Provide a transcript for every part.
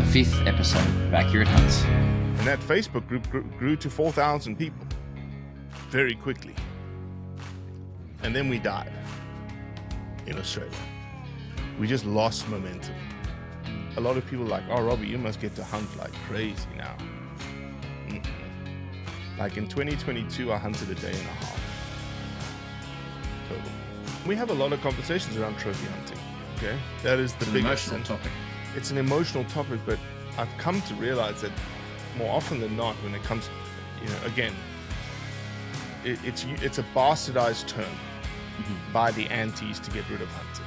5th episode of Accurate Hunts. And that Facebook group grew to 4,000 people very quickly. And then we died in Australia. We just lost momentum. A lot of people are like, oh, Robbie, you must get to hunt like crazy now. Mm-mm. Like in 2022, I hunted a day and a half. Total. We have a lot of conversations around trophy hunting. Okay, that is the biggest emotional topic. It's an emotional topic, but I've come to realize that more often than not, when it comes, again, it's a bastardized term by the antis to get rid of hunting.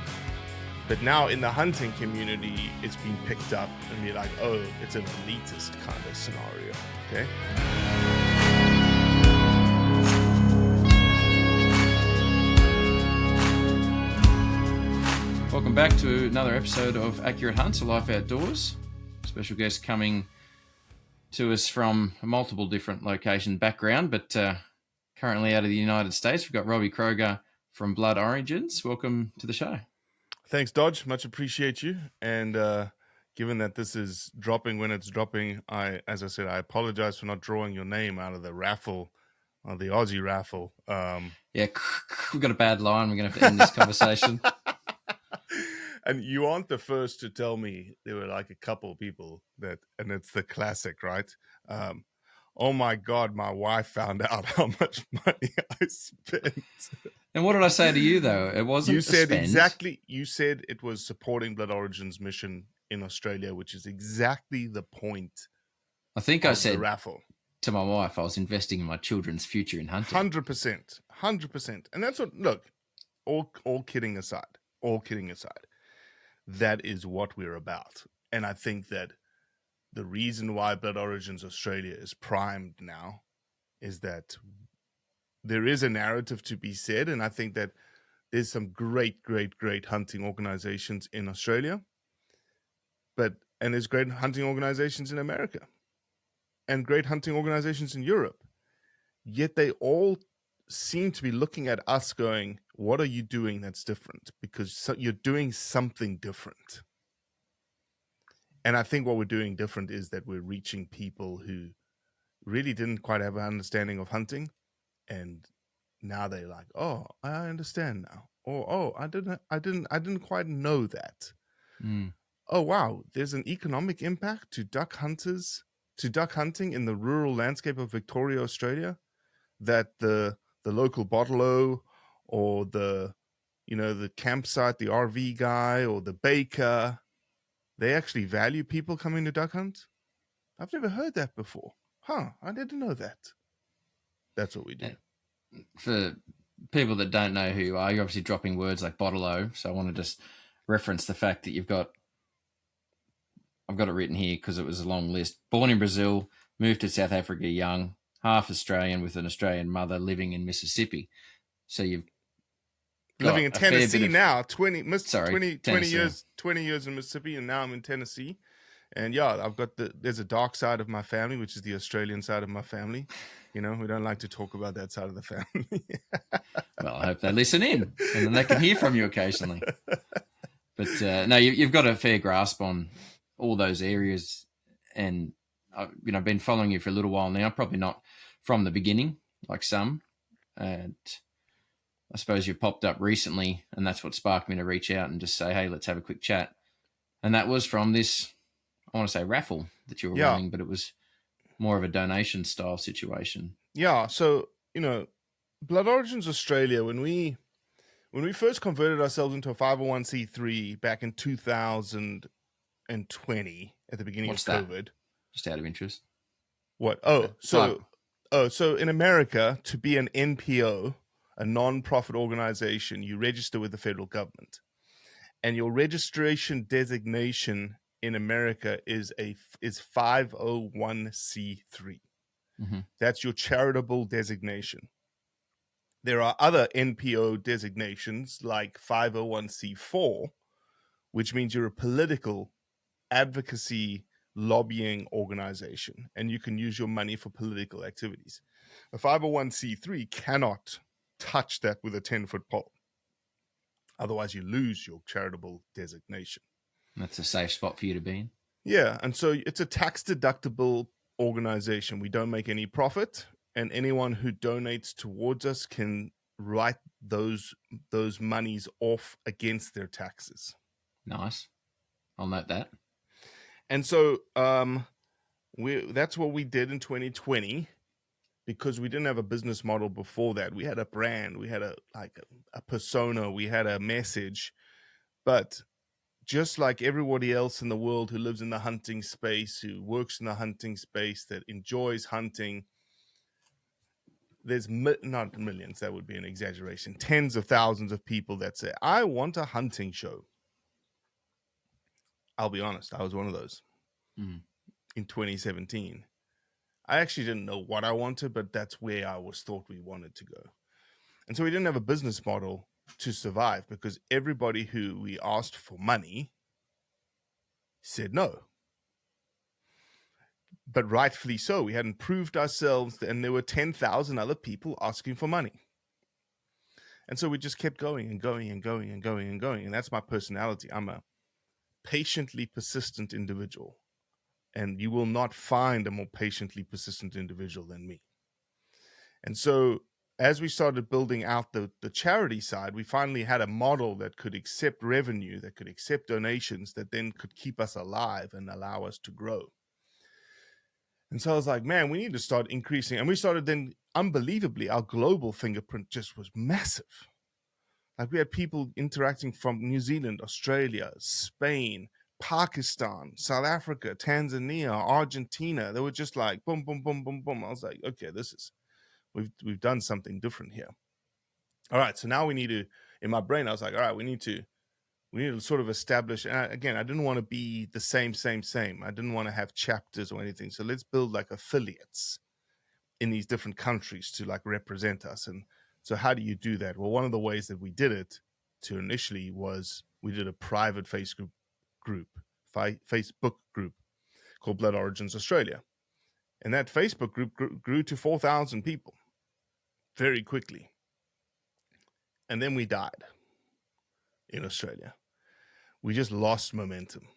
But now in the hunting community, it's been picked up and be like, oh, it's an elitist kind of scenario. Okay. Welcome back to another episode of Accurate Hunts, A Life Outdoors. Special guest coming to us from a multiple different location background, but currently out of the United States. We've got Robbie Kroger from Blood Origins. Welcome to the show. Thanks, Dodge. Much appreciate you. And given that this is dropping when it's dropping, as I said, I apologize for not drawing your name out of the raffle, or the Aussie raffle. Yeah, we've got a bad line. We're going to have to end this conversation. And you aren't the first to tell me. There were like a couple of people and it's the classic, right? Oh my God, my wife found out how much money I spent. And what did I say to you, though? It wasn't You said spend. exactly. You said it was supporting Blood Origins' mission in Australia, which is exactly the point. I think I said the raffle to my wife I was investing in my children's future in hunting. 100%. And that's what. Look, all kidding aside, that is what we're about. And I think that the reason why Blood Origins Australia is primed now is that there is a narrative to be said, and I think that there's some great hunting organizations in Australia, and there's great hunting organizations in America, and great hunting organizations in Europe. Yet they all seem to be looking at us going, what are you doing that's different? Because you're doing something different. And I think what we're doing different is that we're reaching people who really didn't quite have an understanding of hunting. And now they're like, oh, I understand now. Or, oh, I didn't quite know that. Mm. Oh, wow. There's an economic impact to duck hunting in the rural landscape of Victoria, Australia, that the local bottle-o or the campsite, the RV guy or the baker, they actually value people coming to duck hunt. I've never heard that before. I didn't know that. That's what we do. For people that don't know who you are, you're obviously dropping words like bottle-o. So I want to just reference the fact that I've got it written here because it was a long list. Born in Brazil, moved to South Africa young, half Australian with an Australian mother, living in Mississippi. So you've living in Tennessee now, 20 Tennessee. years in Mississippi, and now I'm in Tennessee. And yeah, there's a dark side of my family, which is the Australian side of my family. We don't like to talk about that side of the family. Well, I hope they listen in and then they can hear from you occasionally. But no, you've got a fair grasp on all those areas. And I've been following you for a little while now, probably not from the beginning like some. And I suppose you popped up recently, and that's what sparked me to reach out and just say, hey, let's have a quick chat. And that was from this, I want to say raffle that you were running, but it was more of a donation style situation. Yeah. So, Blood Origins Australia, when we first converted ourselves into a 501c3 back in 2020 at the beginning of COVID. Just out of interest. What? So in America, to be an NPO, a non-profit organization, you register with the federal government, and your registration designation in America is 501c3. Mm-hmm. That's your charitable designation. There are other NPO designations like 501c4, which means you're a political advocacy lobbying organization, and you can use your money for political activities. A 501c3 cannot touch that with a 10-foot pole. Otherwise, you lose your charitable designation. That's a safe spot for you to be in. Yeah, and so it's a tax deductible organization. We don't make any profit, and anyone who donates towards us can write those monies off against their taxes. Nice. I'll note that. And so that's what we did in 2020, because we didn't have a business model before that. We had a brand, we had a persona, we had a message, but just like everybody else in the world who lives in the hunting space, who works in the hunting space, that enjoys hunting, there's not millions, that would be an exaggeration, tens of thousands of people that say, I want a hunting show. I'll be honest, I was one of those in 2017. I actually didn't know what I wanted, but that's where I was thought we wanted to go. And so we didn't have a business model to survive, because everybody who we asked for money said no. But rightfully so. We hadn't proved ourselves, and there were 10,000 other people asking for money. And so we just kept going and going and going and going and going. And that's my personality. I'm a patiently persistent individual. And you will not find a more patiently persistent individual than me. And so as we started building out the charity side, we finally had a model that could accept revenue, that could accept donations, that then could keep us alive and allow us to grow. And so I was like, man, we need to start increasing. And we started then, unbelievably, our global fingerprint just was massive. Like, we had people interacting from New Zealand, Australia, Spain, Pakistan, South Africa, Tanzania, Argentina. They were just like boom, boom, boom, boom, boom. I was like, okay, we've done something different here. All right, so now we need to, in my brain, I was like, all right, we need to sort of establish, and I didn't want to be the same. I didn't want to have chapters or anything. So let's build like affiliates in these different countries to like represent us. And so how do you do that? Well, one of the ways that we did it to initially was we did a private Facebook group called Blood Origins Australia. And that Facebook group grew to 4,000 people very quickly. And then we died in Australia. We just lost momentum.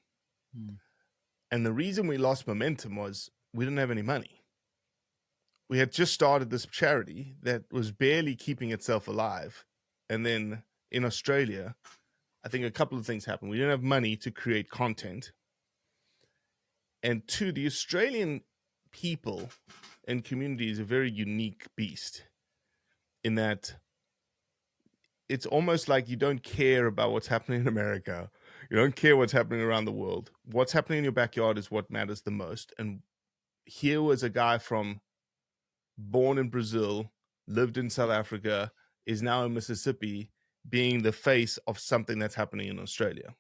And the reason we lost momentum was we didn't have any money. We had just started this charity that was barely keeping itself alive. And then in Australia, I think a couple of things happened. We didn't have money to create content. And two, the Australian people and community is a very unique beast, in that it's almost like you don't care about what's happening in America. You don't care what's happening around the world. What's happening in your backyard is what matters the most. And here was a guy born in Brazil, lived in South Africa, is now in Mississippi, being the face of something that's happening in Australia.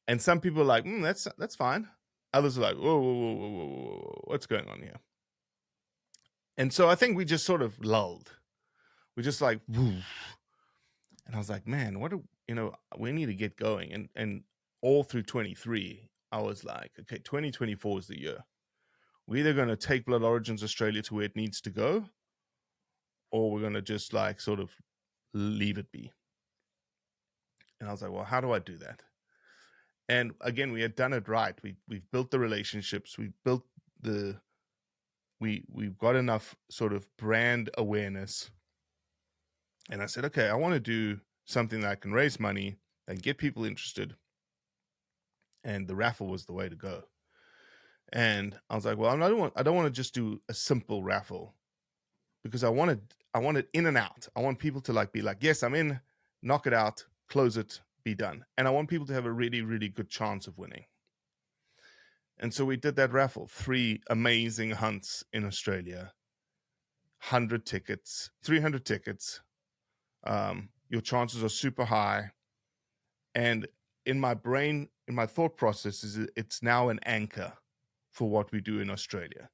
And some people are like, that's fine. Others are like, whoa, what's going on here? And so I think we just sort of lulled. We just like, woof. And I was like, man, we need to get going. And all through 23, I was like, okay, 2024 is the year. We're either going to take Blood Origins Australia to where it needs to go, or we're going to just like sort of leave it be. And I was like, well, how do I do that? And again, we had done it right. We've built the relationships. We've got enough sort of brand awareness. And I said, okay, I want to do something that I can raise money and get people interested. And the raffle was the way to go. And I was like, well, I don't want to just do a simple raffle, because I want it in and out. I want people to like be like, yes, I'm in, knock it out, close it, be done. And I want people to have a really, really good chance of winning. And so we did that raffle, 3 amazing hunts in Australia, 300 tickets. Your chances are super high. And in my brain, in my thought process, it's now an anchor for what we do in Australia.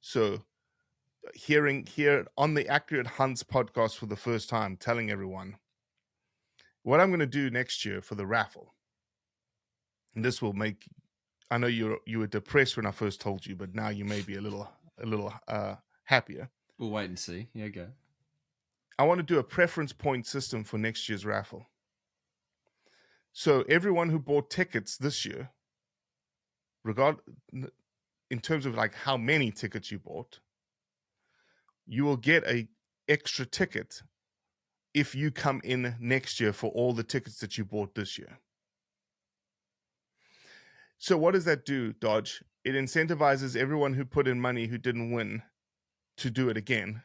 So hearing here on the Accurate Hunts podcast for the first time, telling everyone what I'm going to do next year for the raffle. And this will make, I know you were depressed when I first told you, but now you may be a little happier. We'll wait and see. Yeah, go. I want to do a preference point system for next year's raffle. So everyone who bought tickets this year in terms of like how many tickets you bought, you will get a extra ticket if you come in next year for all the tickets that you bought this year. So what does that do, Dodge? It incentivizes everyone who put in money who didn't win to do it again.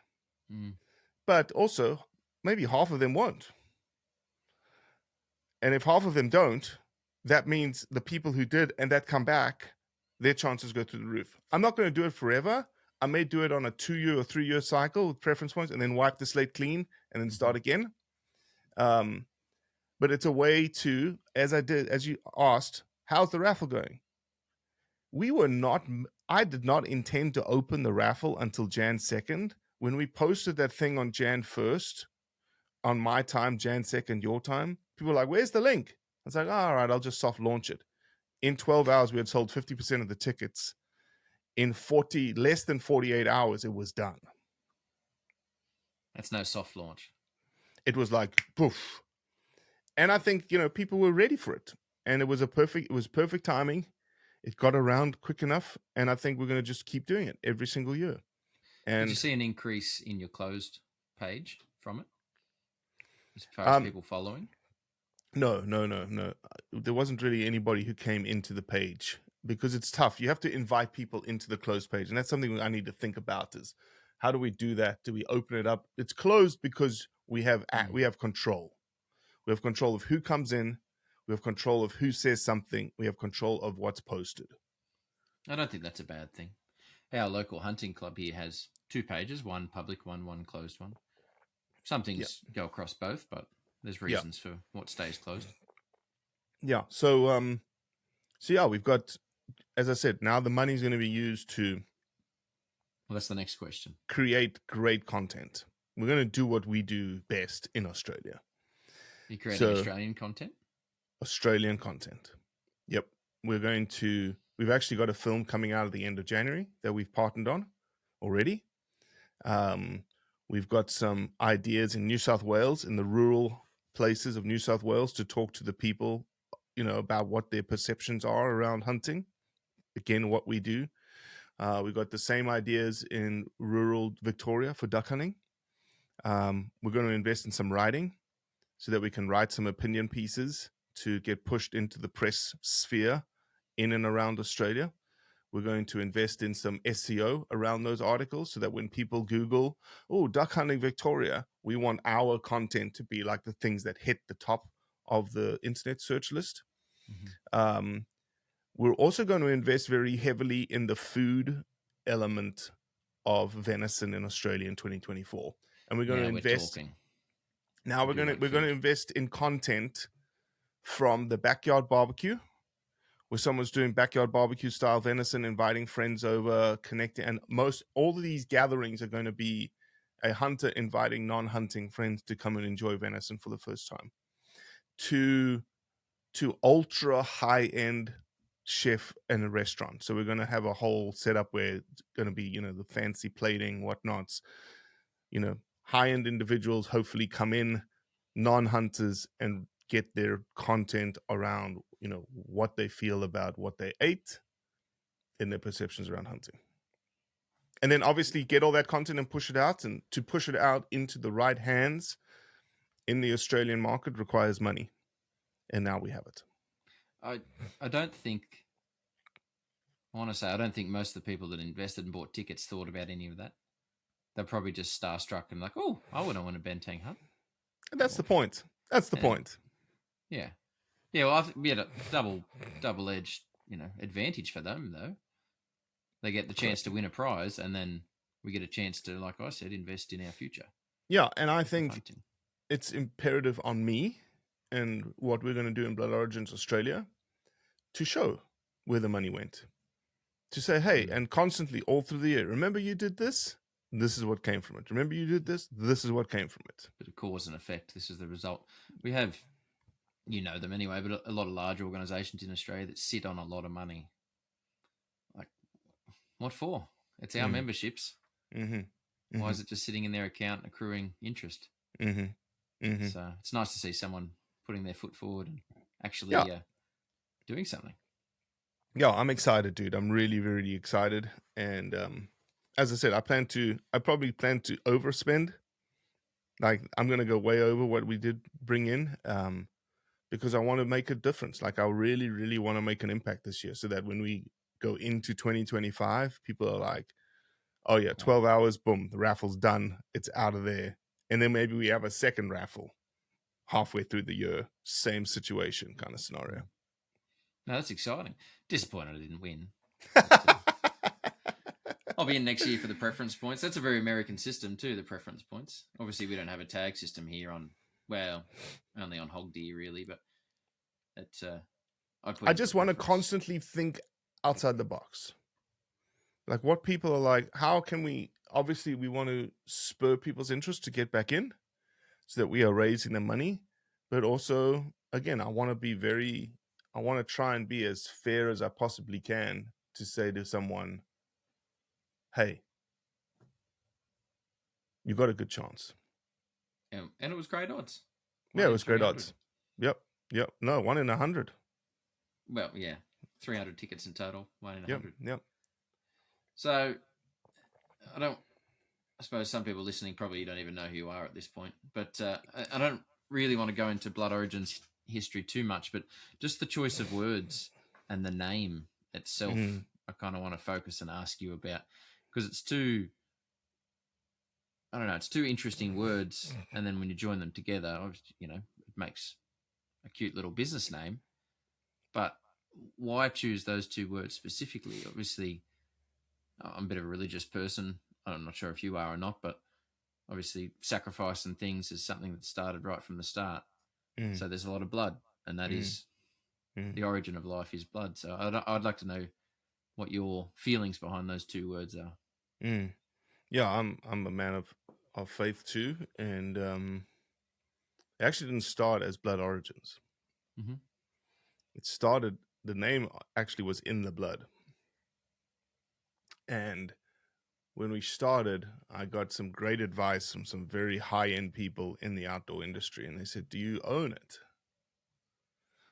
But also, maybe half of them won't. And if half of them don't, that means the people who did and that come back, their chances go through the roof. I'm not going to do it forever. I may do it on a 2-year or 3-year cycle with preference points and then wipe the slate clean and then start again. But it's a way to, as you asked, how's the raffle going? I did not intend to open the raffle until Jan 2nd. When we posted that thing on Jan 1st, on my time, Jan 2nd, your time, people were like, where's the link? I was like, all right, I'll just soft launch it. In 12 hours, we had sold 50% of the tickets. In less than 48 hours, it was done. That's no soft launch. It was like, poof. And I think, people were ready for it. And it was perfect timing. It got around quick enough. And I think we're going to just keep doing it every single year. And did you see an increase in your closed page from it? As far as people following? No. There wasn't really anybody who came into the page because it's tough. You have to invite people into the closed page. And that's something I need to think about is how do we do that? Do we open it up? It's closed because we have control. We have control of who comes in. We have control of who says something. We have control of what's posted. I don't think that's a bad thing. Our local hunting club here has 2 pages, one public one closed one. Some things go across both, but there's reasons for what stays closed. Yeah. So we've got, as I said, now the money's going to be used to. Well, that's the next question. Create great content. We're going to do what we do best in Australia. You creating Australian content? Australian content. Yep. We've actually got a film coming out at the end of January that we've partnered on already. We've got some ideas in New South Wales, in the rural places of New South Wales, to talk to the people, about what their perceptions are around hunting. Again, what we do. We've got the same ideas in rural Victoria for duck hunting. We're going to invest in some writing so that we can write some opinion pieces to get pushed into the press sphere in and around Australia. We're going to invest in some SEO around those articles so that when people Google, duck hunting Victoria, we want our content to be like the things that hit the top of the internet search list. Mm-hmm. We're also going to invest very heavily in the food element of venison in Australia in 2024. And we're going to invest. Now we're going to invest in content from the backyard barbecue, where someone's doing backyard barbecue style venison, inviting friends over, connecting. And all of these gatherings are going to be a hunter inviting non-hunting friends to come and enjoy venison for the first time. To ultra high-end chef and a restaurant. So we're going to have a whole setup where it's going to be, the fancy plating, whatnots, high-end individuals hopefully come in, non-hunters, and get their content around, what they feel about what they ate and their perceptions around hunting. And then obviously get all that content and push it out. And to push it out into the right hands in the Australian market requires money. And now we have it. I don't think most of the people that invested and bought tickets thought about any of that. They're probably just starstruck and like, oh, I wouldn't want a bentang hunt. And that's the point. That's the point. Yeah. Yeah, well, we had a double-edged, advantage for them, though. They get the chance to win a prize, and then we get a chance to, like I said, invest in our future. Yeah, and I think it's imperative on me and what we're going to do in Blood Origins Australia to show where the money went. To say, hey, and constantly all through the year, remember you did this? This is what came from it. Remember you did this? This is what came from it. Bit of cause and effect. This is the result. We have, them anyway, but a lot of large organisations in Australia that sit on a lot of money. Like, what for? It's our memberships. Mm-hmm. Mm-hmm. Why is it just sitting in their account accruing interest? Mm-hmm. Mm-hmm. So it's nice to see someone putting their foot forward and actually doing something. Yeah, I'm excited, dude. I'm really, really excited. And as I said, I probably plan to overspend. Like I'm gonna go way over what we did bring in. Because I want to make a difference. Like I really, really want to make an impact this year so that when we go into 2025, people are like, oh yeah, 12 hours, boom, the raffle's done. It's out of there. And then maybe we have a second raffle halfway through the year. Same situation kind of scenario. No, that's exciting. Disappointed I didn't win. But, I'll be in next year for the preference points. That's a very American system too, the preference points. Obviously, we don't have a tag system here only on hog deer really, but it's I just want to constantly think outside the box. Like what people are like, how can we, obviously we want to spur people's interest to get back in so that we are raising the money. But also, again, I want to try and be as fair as I possibly can to say to someone, hey, you got a good chance. And it was great odds. Yeah, it was great odds. Yep. No, 1 in 100. Well, yeah, 300 tickets in total, 1 in 100. Yep. So, I suppose some people listening probably don't even know who you are at this point, but I don't really want to go into Blood Origins history too much, but just the choice of words and the name itself, I kind of want to focus and ask you about, because it's two interesting words, and then when you join them together, it makes a cute little business name. But why choose those two words specifically? Obviously, I'm a bit of a religious person. I'm not sure if you are or not, but obviously sacrifice and things is something that started right from the start. So there's a lot of blood, and that is the origin of life is blood. So I'd like to know what your feelings behind those two words are. Yeah, I'm a man of faith too, and it actually didn't start as Blood Origins. It started, the name actually was In the Blood. And when we started, I got some great advice from some very high-end people in the outdoor industry, and they said, do you own it?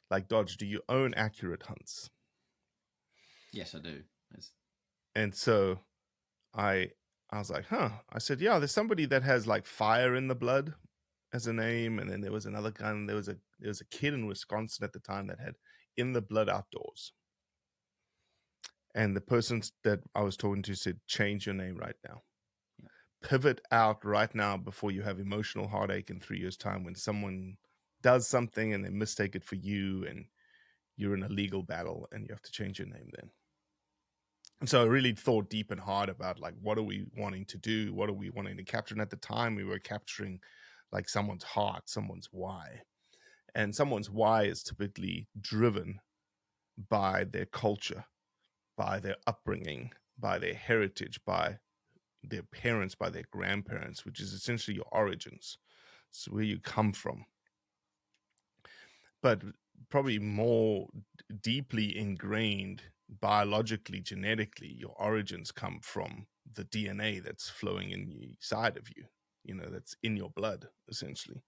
Like, Dodge, do you own Accurate Hunts? Yes, I do. And so I was like, I said, yeah, there's somebody that has like Fire in the Blood as a name, and then there was another guy, and there was a kid in Wisconsin at the time that had In the Blood Outdoors. And the person that I was talking to said, change your name right now. Yeah. Pivot out right now before you have emotional heartache in 3 years' time when someone does something and they mistake it for you and you're in a legal battle and you have to change your name then. And so I really thought deep and hard about like, what are we wanting to do? What are we wanting to capture? And at the time we were capturing like someone's heart, someone's why. And someone's why is typically driven by their culture, by their upbringing, by their heritage, by their parents, by their grandparents, which is essentially your origins. It's where you come from. But probably more deeply ingrained biologically, genetically, your origins come from the DNA that's flowing inside of you, that's in your blood, essentially.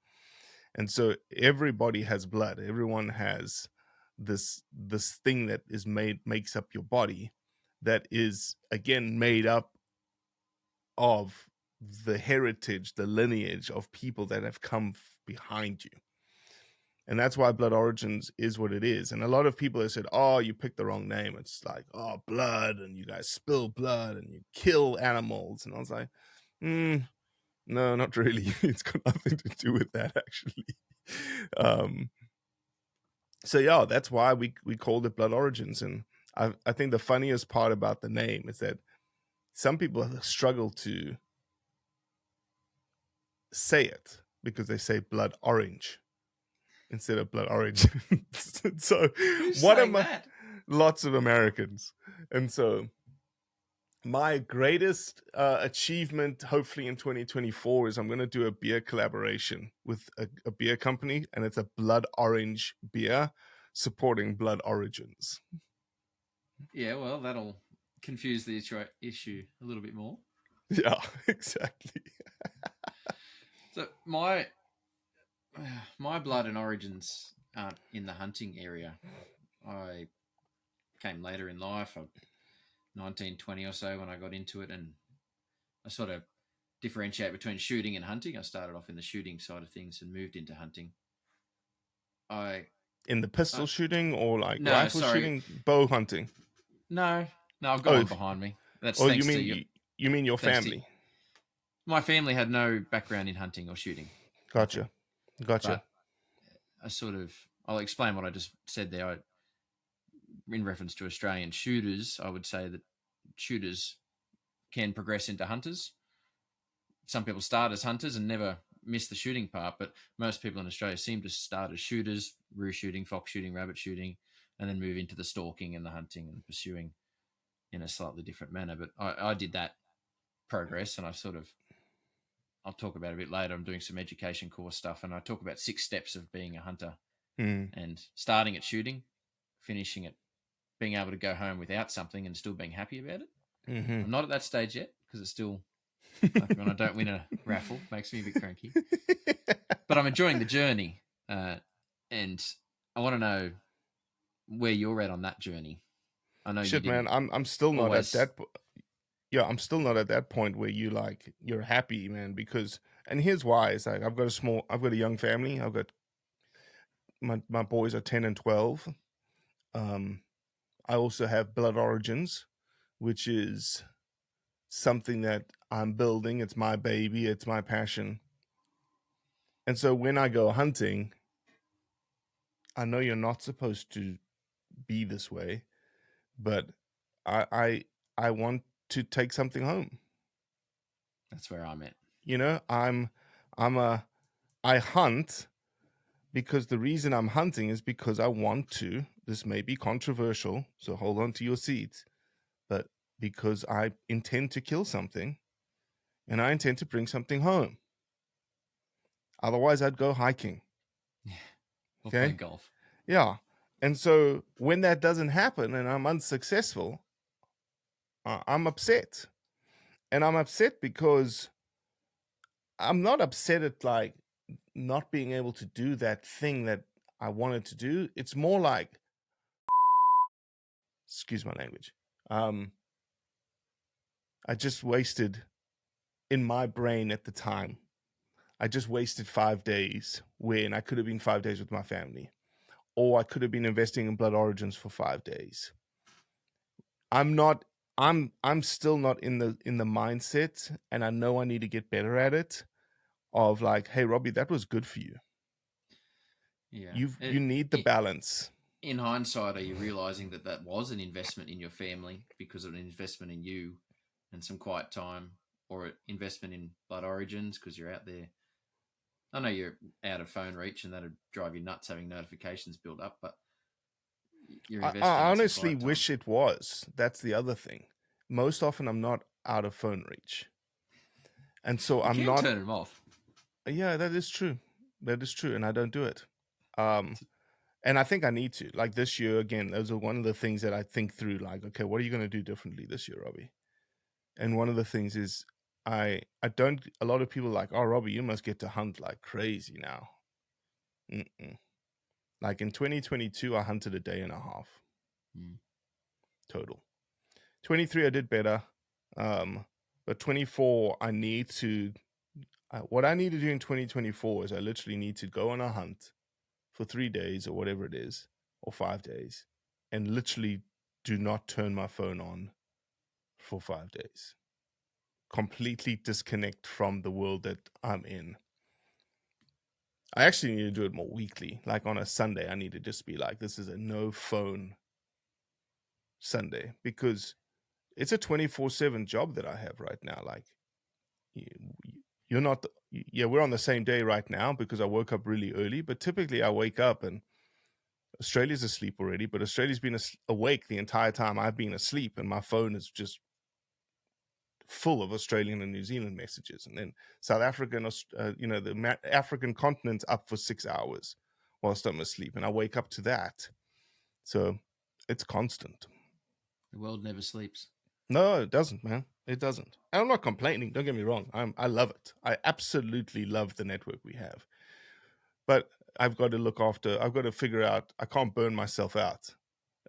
And so everybody has blood. Everyone has this thing that is makes up your body, that is again made up of the heritage, the lineage of people that have come behind you. And that's why Blood Origins is what it is. And a lot of people have said, oh, you picked the wrong name. It's like, oh, blood, and you guys spill blood and you kill animals. And I was like, no, not really. It's got nothing to do with that, actually. So yeah, that's why we called it Blood Origins. And I think the funniest part about the name is that some people struggle to say it because they say blood orange instead of blood orange. So what am I? Lots of Americans. And so my greatest achievement, hopefully in 2024, is I'm going to do a beer collaboration with a beer company, and it's a blood orange beer supporting Blood Origins. Yeah, well, that'll confuse the issue a little bit more. Yeah, exactly. So my blood and origins aren't in the hunting area. I came later in life. 19, 20 or so when I got into it, and I sort of differentiate between shooting and hunting. I started off in the shooting side of things and moved into hunting. In the pistol shooting or like no, rifle sorry. shooting, bow hunting? No, I've got one behind me. That's thanks to you. You mean your family? My family had no background in hunting or shooting. Gotcha. But I'll explain what I just said there. In reference to Australian shooters, I would say that shooters can progress into hunters. Some people start as hunters and never miss the shooting part, but most people in Australia seem to start as shooters, roo shooting, fox shooting, rabbit shooting, and then move into the stalking and the hunting and pursuing in a slightly different manner. But I did that progress, and I'll talk about it a bit later. I'm doing some education course stuff, and I talk about 6 steps of being a hunter, and starting at shooting, finishing at being able to go home without something and still being happy about it. Mm-hmm. I'm not at that stage yet because it's still like when I don't win a raffle, makes me a bit cranky. But I'm enjoying the journey, and I want to know where you're at on that journey. I know shit, man. I'm still not at that. Yeah, I'm still not at that point where you're happy, man. Because, and here's why: it's like I've got a young family. I've got my boys are 10 and 12. I also have Blood Origins, which is something that I'm building. It's my baby. It's my passion. And so when I go hunting, I know you're not supposed to be this way, but I want to take something home. That's where I'm at. You know, I hunt because the reason I'm hunting is because I want to. This may be controversial, so hold on to your seats, but because I intend to kill something and I intend to bring something home. Otherwise, I'd go hiking. Yeah. Or play golf. Yeah. And so when that doesn't happen and I'm unsuccessful, I'm upset. And I'm upset because I'm not upset at like not being able to do that thing that I wanted to do. It's more like, excuse my language. I just wasted, in my brain at the time, I just wasted 5 days when I could have been 5 days with my family, or I could have been investing in Blood Origins for 5 days. I'm still not in the mindset, and I know I need to get better at it, of like, hey, Robbie, that was good for you. Yeah. You need the balance. In hindsight, are you realizing that was an investment in your family because of an investment in you and some quiet time, or an investment in Blood Origins because you're out there? I know you're out of phone reach and that'd drive you nuts having notifications build up, but you're investing. I honestly wish it was. That's the other thing. Most often I'm not out of phone reach. And so I'm not turn them off. Yeah, that is true. That is true. And I don't do it. And I think I need to. Like this year, again, those are one of the things that I think through, like, okay, what are you going to do differently this year, Robbie? And one of the things is a lot of people are like, oh, Robbie, you must get to hunt like crazy now. Like in 2022, I hunted a day and a half total. 23, I did better. But 24, I need to, what I need to do in 2024 is I literally need to go on a hunt for 3 days or whatever it is, or 5 days, and literally do not turn my phone on for 5 days. Completely disconnect from the world that I'm in. I actually need to do it more weekly. Like on a Sunday, I need to just be like, this is a no phone Sunday, because it's a 24/7 job that I have right now. Like, you're not, we're on the same day right now because I woke up really early, but typically I wake up and Australia's asleep already, but Australia's been awake the entire time I've been asleep, and my phone is just full of Australian and New Zealand messages. And then South Africa and the African continent's up for 6 hours whilst I'm asleep, and I wake up to that. So it's constant. The world never sleeps. No, it doesn't, man. It doesn't. And I'm not complaining. Don't get me wrong. I love it. I absolutely love the network we have. But I've got to look after, I've got to figure out, I can't burn myself out.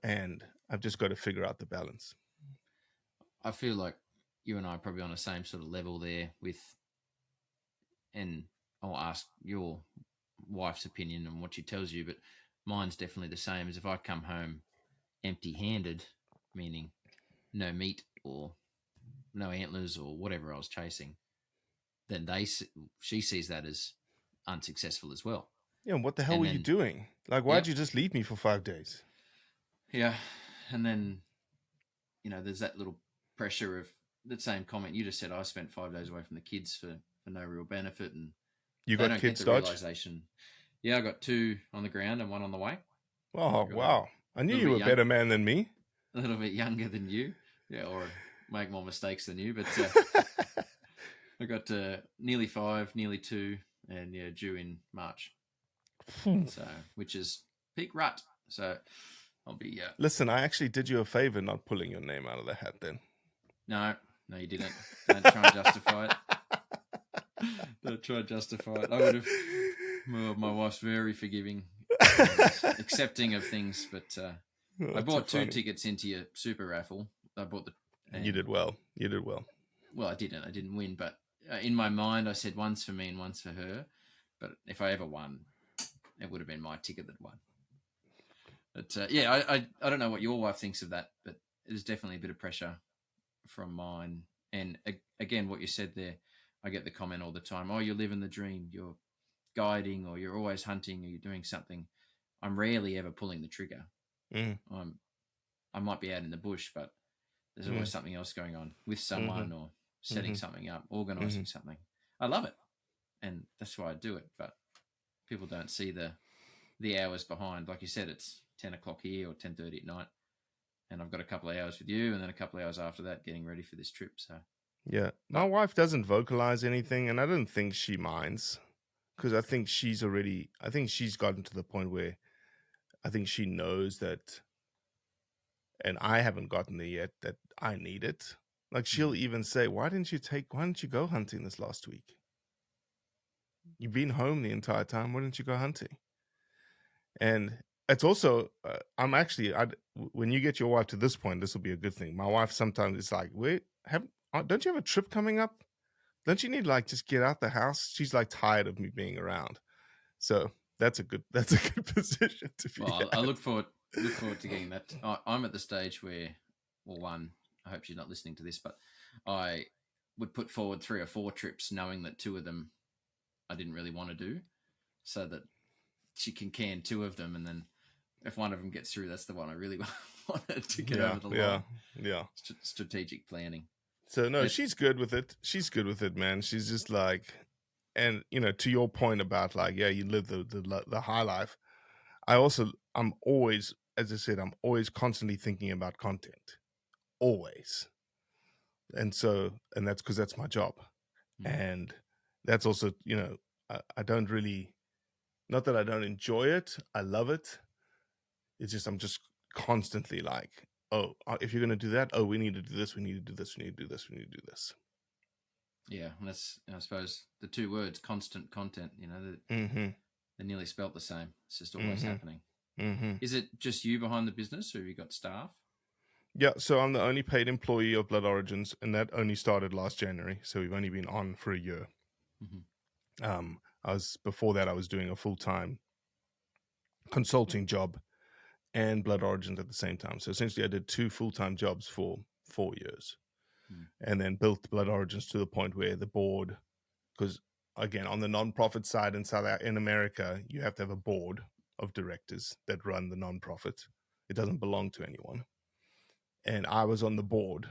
And I've just got to figure out the balance. I feel like you and I are probably on the same sort of level there with, and I'll ask your wife's opinion on what she tells you, but mine's definitely the same. As if I come home empty-handed, meaning no meat or no antlers or whatever I was chasing, then she sees that as unsuccessful as well. Yeah, what the hell And were you then, doing? Like, why'd you just leave me for 5 days? Yeah, and then there's that little pressure of the same comment you just said. I spent 5 days away from the kids for no real benefit, and You they got don't kids, get the Dodge? realization. Yeah, I got 2 on the ground and 1 on the way. Oh, wow. I knew you were a better man than me. A little bit younger than you, yeah, or make more mistakes than you, but I got nearly 5, nearly 2, and due in March. So, which is peak rut. So, I'll be. Listen, I actually did you a favor not pulling your name out of the hat then. No, you didn't. Don't try and justify it. Don't try and justify it. I would have. Well, my wife's very forgiving, accepting of things, but I bought 2 tickets into your super raffle. I bought you did well. Well, I didn't win, but in my mind, I said one's for me and one's for her. But if I ever won, it would have been my ticket that won. But I don't know what your wife thinks of that, but there's definitely a bit of pressure from mine. And again, what you said there, I get the comment all the time, oh, you're living the dream, you're guiding, or you're always hunting, or you're doing something. I'm rarely ever pulling the trigger. I might be out in the bush, but there's always something else going on with someone or setting something up, organizing something. I love it, and that's why I do it. But people don't see the hours behind. Like you said, it's 10 o'clock here or 10:30 at night, and I've got a couple of hours with you, and then a couple of hours after that getting ready for this trip. So yeah, my wife doesn't vocalize anything, and I don't think she minds, because I think she's gotten to the point where I think she knows that, and I haven't gotten there yet, that I need it. Like, she'll even say, why didn't you go hunting this last week? You've been home the entire time. Why didn't you go hunting? And it's also, when you get your wife to this point, this will be a good thing. My wife sometimes is like, don't you have a trip coming up? Don't you need just get out the house? She's tired of me being around. So that's a good position to be. Well, I look forward to getting that. I'm at the stage where, well, one, I hope she's not listening to this, but I would put forward 3 or 4 trips, knowing that 2 of them I didn't really want to do, so that she can can 2 of them, and then if one of them gets through, that's the one I really wanted to get over the line. Yeah. Strategic planning. So no, she's good with it. She's good with it, man. She's just and to your point about you live the high life. I'm always, as I said, I'm always constantly thinking about content, always. And that's because that's my job, and that's also I don't really, not that I don't enjoy it, I love it. It's just I'm just constantly oh, if you're going to do that, oh, we need to do this, we need to do this, we need to do this, we need to do this. Yeah, and that's, I suppose, the 2 words, constant content, they're nearly spelt the same. It's just always happening. Is it just you behind the business, or have you got staff? Yeah, so I'm the only paid employee of Blood Origins, and that only started last January, so we've only been on for a year. Before that, I was doing a full-time consulting job and Blood Origins at the same time. So essentially I did 2 full-time jobs for 4 years, and then built Blood Origins to the point where the board, because again, on the non-profit side in America, you have to have a board of directors that run the non-profit. It doesn't belong to anyone. And I was on the board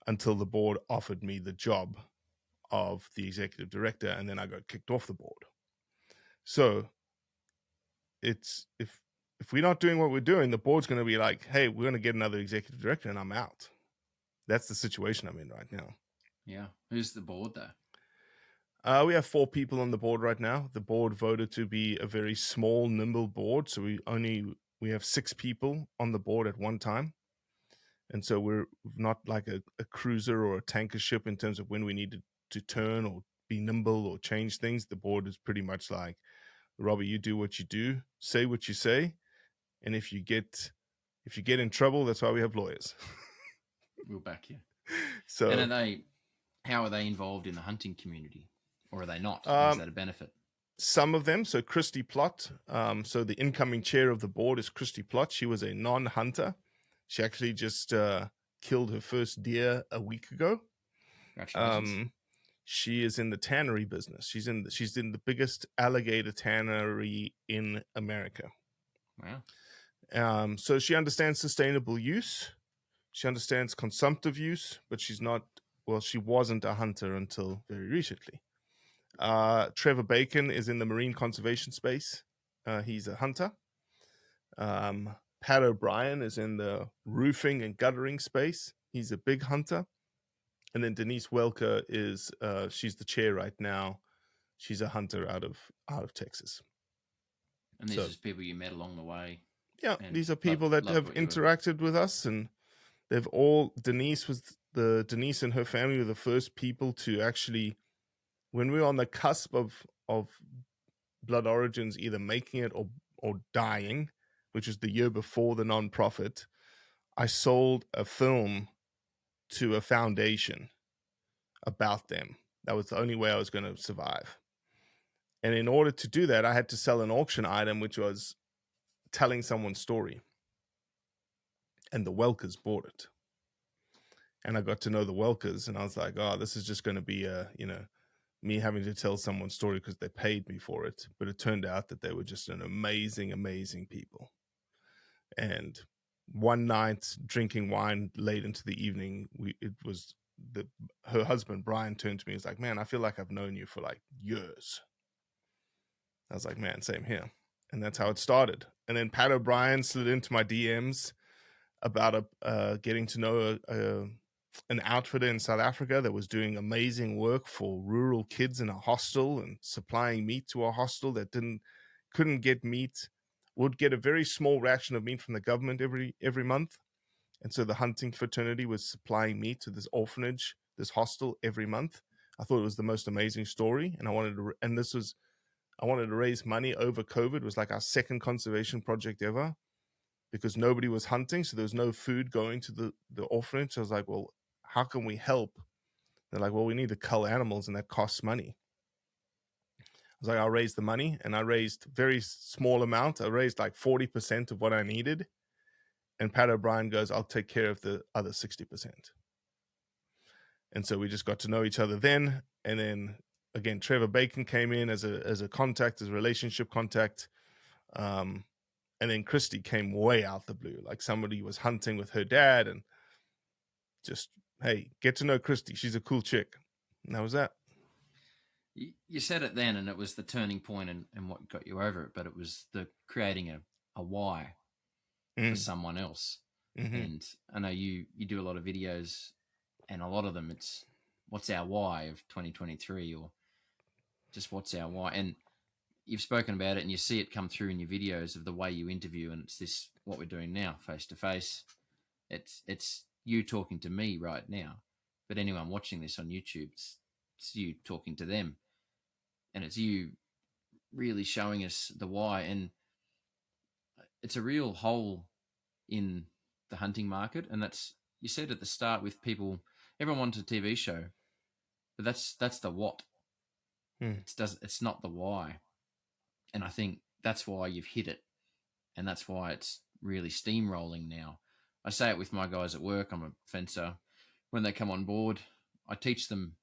until the board offered me the job of the executive director, and then I got kicked off the board. So it's, if we're not doing what we're doing, the board's going to be like, hey, we're going to get another executive director, and I'm out. That's the situation I'm in right now. Yeah. Who's the board though? We have 4 people on the board right now. The board voted to be a very small, nimble board. So we have 6 people on the board at one time. And so we're not like a cruiser or a tanker ship in terms of when we need to turn or be nimble or change things. The board is pretty much like, Robbie, you do what you do, say what you say. And if you get if you get in trouble, that's why we have lawyers. We'll back you. So, and how are they involved in the hunting community, or are they not? Or is that a benefit? Some of them. So Christy Plott, so the incoming chair of the board is Christy Plott. She was a non-hunter. She actually just killed her first deer a week ago. Congratulations. She is in the tannery business. She's in the biggest alligator tannery in America. Wow. So she understands sustainable use. She understands consumptive use, but she wasn't a hunter until very recently. Trevor Bacon is in the marine conservation space. He's a hunter. Pat O'Brien is in the roofing and guttering space. He's a big hunter. And then Denise Welker is she's the chair right now. She's a hunter out of Texas. And these are just people you met along the way. Yeah, these are people that have interacted with us, and they've all. Denise and her family were the first people to actually, when we were on the cusp of Blood Origins either making it or dying, which was the year before the nonprofit, I sold a film to a foundation about them. That was the only way I was going to survive. And in order to do that, I had to sell an auction item, which was telling someone's story. And the Welkers bought it. And I got to know the Welkers, and I was like, oh, this is just going to be me having to tell someone's story because they paid me for it. But it turned out that they were just an amazing, amazing people. And one night, drinking wine late into the evening, her husband, Brian, turned to me. He's like, man, I feel like I've known you for like years. I was like, man, same here. And that's how it started. And then Pat O'Brien slid into my DMs about getting to know an outfitter in South Africa that was doing amazing work for rural kids in a hostel and supplying meat to a hostel that couldn't get meat, would get a very small ration of meat from the government every month. And so the hunting fraternity was supplying meat to this orphanage, this hostel every month. I thought it was the most amazing story. And I wanted to raise money over COVID. It was like our second conservation project ever because nobody was hunting. So there was no food going to the orphanage. So I was like, well, how can we help? They're like, well, we need to cull animals and that costs money. I was like, I'll raise the money. And I raised very small amount. I raised like 40% of what I needed. And Pat O'Brien goes, I'll take care of the other 60%. And so we just got to know each other then. And then again, Trevor Bacon came in as a contact, as a relationship contact. And then Christy came way out the blue. Like somebody was hunting with her dad and just, hey, get to know Christy. She's a cool chick. And that was that. You said it then, and it was the turning point and what got you over it, but it was the creating a why for someone else. Mm-hmm. And I know you do a lot of videos, and a lot of them it's what's our why of 2023, or just what's our why. And you've spoken about it, and you see it come through in your videos of the way you interview, and it's this what we're doing now, face to face. It's you talking to me right now, but anyone watching this on YouTube, it's you talking to them, and it's you really showing us the why. And it's a real hole in the hunting market, and that's, you said at the start with people, everyone wants a TV show, but that's the what. It's not the why. And I think that's why you've hit it, and that's why it's really steamrolling now. I say it with my guys at work. I'm a fencer. When they come on board, I teach them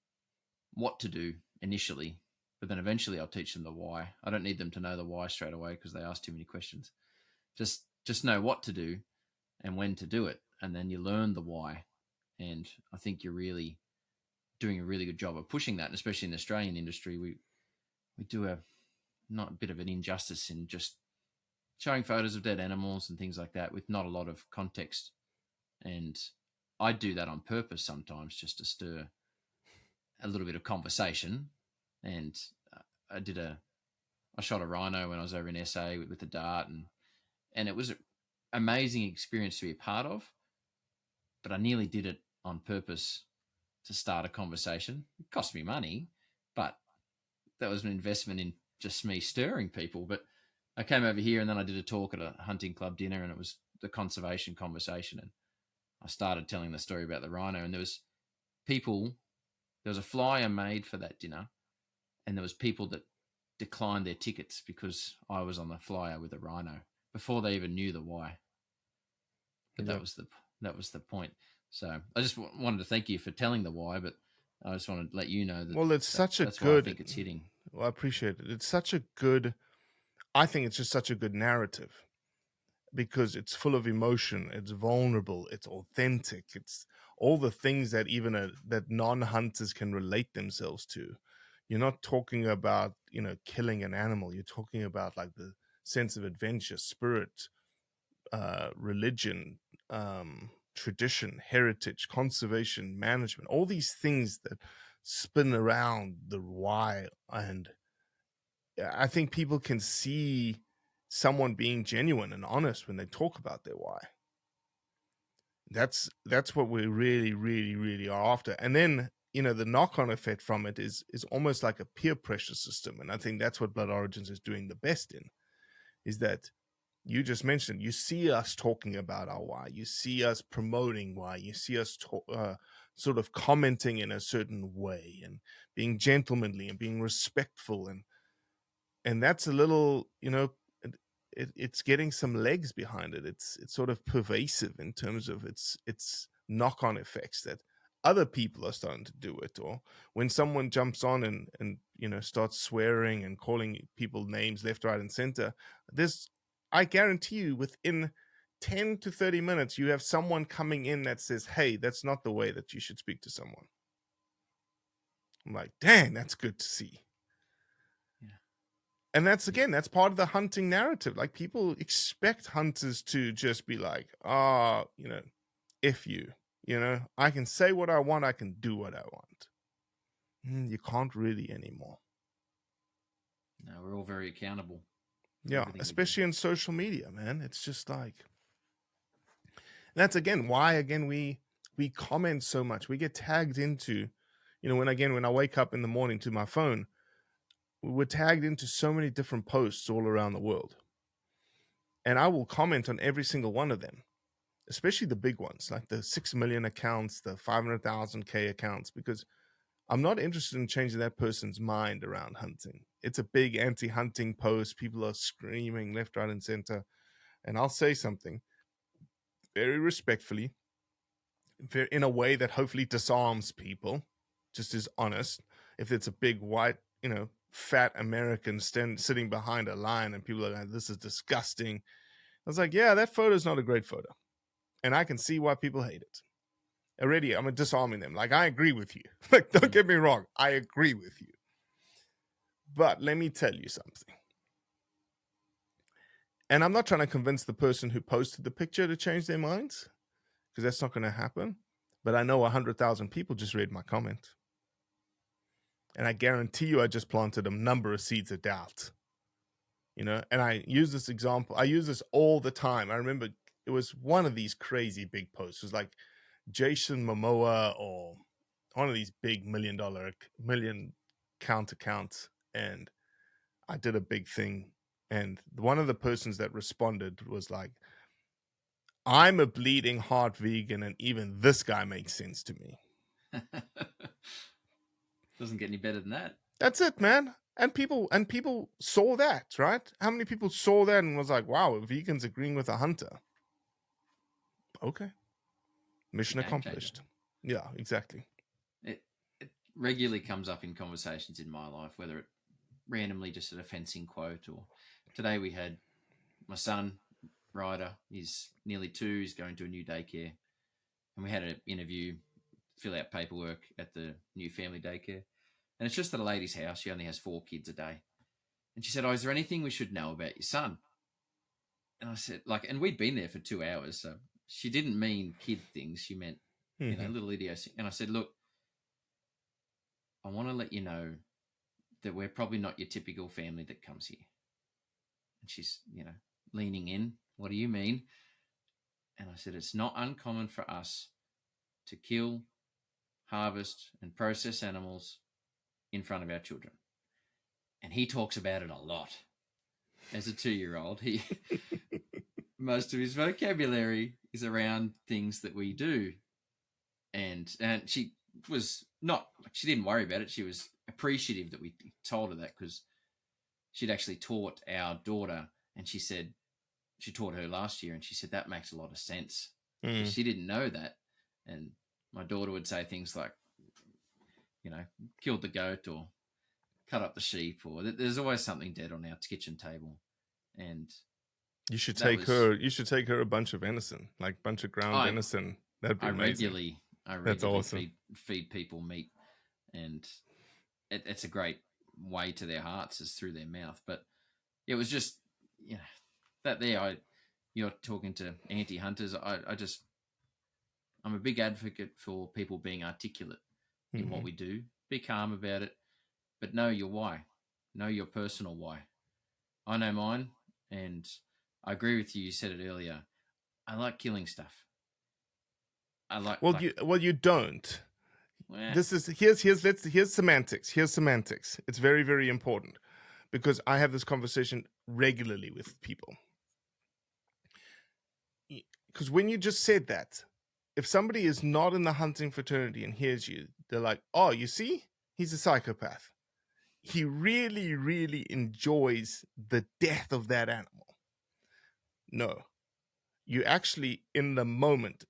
what to do initially, but then eventually I'll teach them the why. I don't need them to know the why straight away because they ask too many questions. Just know what to do and when to do it, and then you learn the why. And I think you're really doing a really good job of pushing that, and especially in the Australian industry, we do a bit of an injustice in just showing photos of dead animals and things like that with not a lot of context. And I do that on purpose sometimes just to stir a little bit of conversation. And I shot a rhino when I was over in SA with the dart, and it was an amazing experience to be a part of, but I nearly did it on purpose to start a conversation. It cost me money, but that was an investment in just me stirring people. But I came over here and then I did a talk at a hunting club dinner, and it was the conservation conversation, and I started telling the story about the rhino, and there was a flyer made for that dinner, and there was people that declined their tickets because I was on the flyer with a rhino before they even knew the why. But that was the point. So I just wanted to thank you for telling the why, but I just wanted to let you know that. Well, it's such a that's good. why I think it's hitting. Well, I appreciate it. It's such a good. I think it's just such a good narrative because it's full of emotion. It's vulnerable. It's authentic. It's all the things that even that non-hunters can relate themselves to. You're not talking about killing an animal. You're talking about like the sense of adventure, spirit, religion, tradition, heritage, conservation, management, all these things that spin around the why. And I think people can see someone being genuine and honest when they talk about their why. That's what we really, really, really are after. And then, the knock-on effect from it is almost like a peer pressure system. And I think that's what Blood Origins is doing the best in, is that you just mentioned, you see us talking about our why, you see us promoting why, you see us sort of commenting in a certain way and being gentlemanly and being respectful, and that's a little, it's getting some legs behind it. It's sort of pervasive in terms of its knock-on effects, that other people are starting to do it. Or when someone jumps on and starts swearing and calling people names left, right, and center, I guarantee you within 10 to 30 minutes, you have someone coming in that says, hey, that's not the way that you should speak to someone. I'm like, dang, that's good to see. Yeah. And that's part of the hunting narrative. Like, people expect hunters to just be like, if you, I can say what I want, I can do what I want. You can't really anymore. No, we're all very accountable. Yeah, especially in social media, man. It's just like, that's why we comment so much. We get tagged into, when I wake up in the morning to my phone, we're tagged into so many different posts all around the world. And I will comment on every single one of them, especially the big ones, like the 6 million accounts, the 500,000K accounts, because I'm not interested in changing that person's mind around hunting. It's a big anti-hunting post. People are screaming left, right, and center. And I'll say something very respectfully, in a way that hopefully disarms people, just as honest. If it's a big white, fat American sitting behind a lion and people are like, this is disgusting, I was like, yeah, that photo is not a great photo. And I can see why people hate it. Already, I'm disarming them. Like, I agree with you. Like, don't get me wrong. I agree with you. But let me tell you something. And I'm not trying to convince the person who posted the picture to change their minds, because that's not going to happen. But I know 100,000 people just read my comment. And I guarantee you I just planted a number of seeds of doubt. And I use this example. I use this all the time. I remember it was one of these crazy big posts. It was like Jason Momoa or one of these big million count accounts. And I did a big thing. And one of the persons that responded was like, I'm a bleeding heart vegan, and even this guy makes sense to me. Doesn't get any better than that. That's it, man. And people saw that, right? How many people saw that and was like, wow, vegans agreeing with a hunter? Okay. Mission accomplished. Yeah, exactly. It regularly comes up in conversations in my life, whether it randomly just a fencing quote, or today we had my son, Ryder, he's nearly 2, he's going to a new daycare, and we had an interview, fill out paperwork at the new family daycare. And it's just at a lady's house. She only has 4 kids a day. And she said, is there anything we should know about your son? And I said, and we'd been there for 2 hours. So she didn't mean kid things. She meant, little idiocy. And I said, look, I want to let you know that we're probably not your typical family that comes here. And she's, leaning in. What do you mean? And I said, it's not uncommon for us to kill, harvest, and process animals in front of our children. And he talks about it a lot. As a 2-year-old, most of his vocabulary is around things that we do. And she was not, she didn't worry about it. She was appreciative that we told her that, because she'd actually taught our daughter, and she said, she taught her last year, and she said that makes a lot of sense. She didn't know that. And my daughter would say things like, killed the goat or cut up the sheep, or there's always something dead on our kitchen table. And you should take her a bunch of venison, like a bunch of ground venison. That'd be amazing. I regularly awesome. feed people meat, and it's a great way to their hearts, is through their mouth. But it was just, that there, you're talking to anti-hunters. I'm a big advocate for people being articulate in what we do. Be calm about it, but know your why. Know your personal why. I know mine, and I agree with you. You said it earlier. I like killing stuff. You don't. Well, here's semantics. Here's semantics. It's very, very important, because I have this conversation regularly with people. Because when you just said that, if somebody is not in the hunting fraternity and hears you, they're like, "Oh, you see, he's a psychopath. He really, really enjoys the death of that animal." No, you actually in the moment.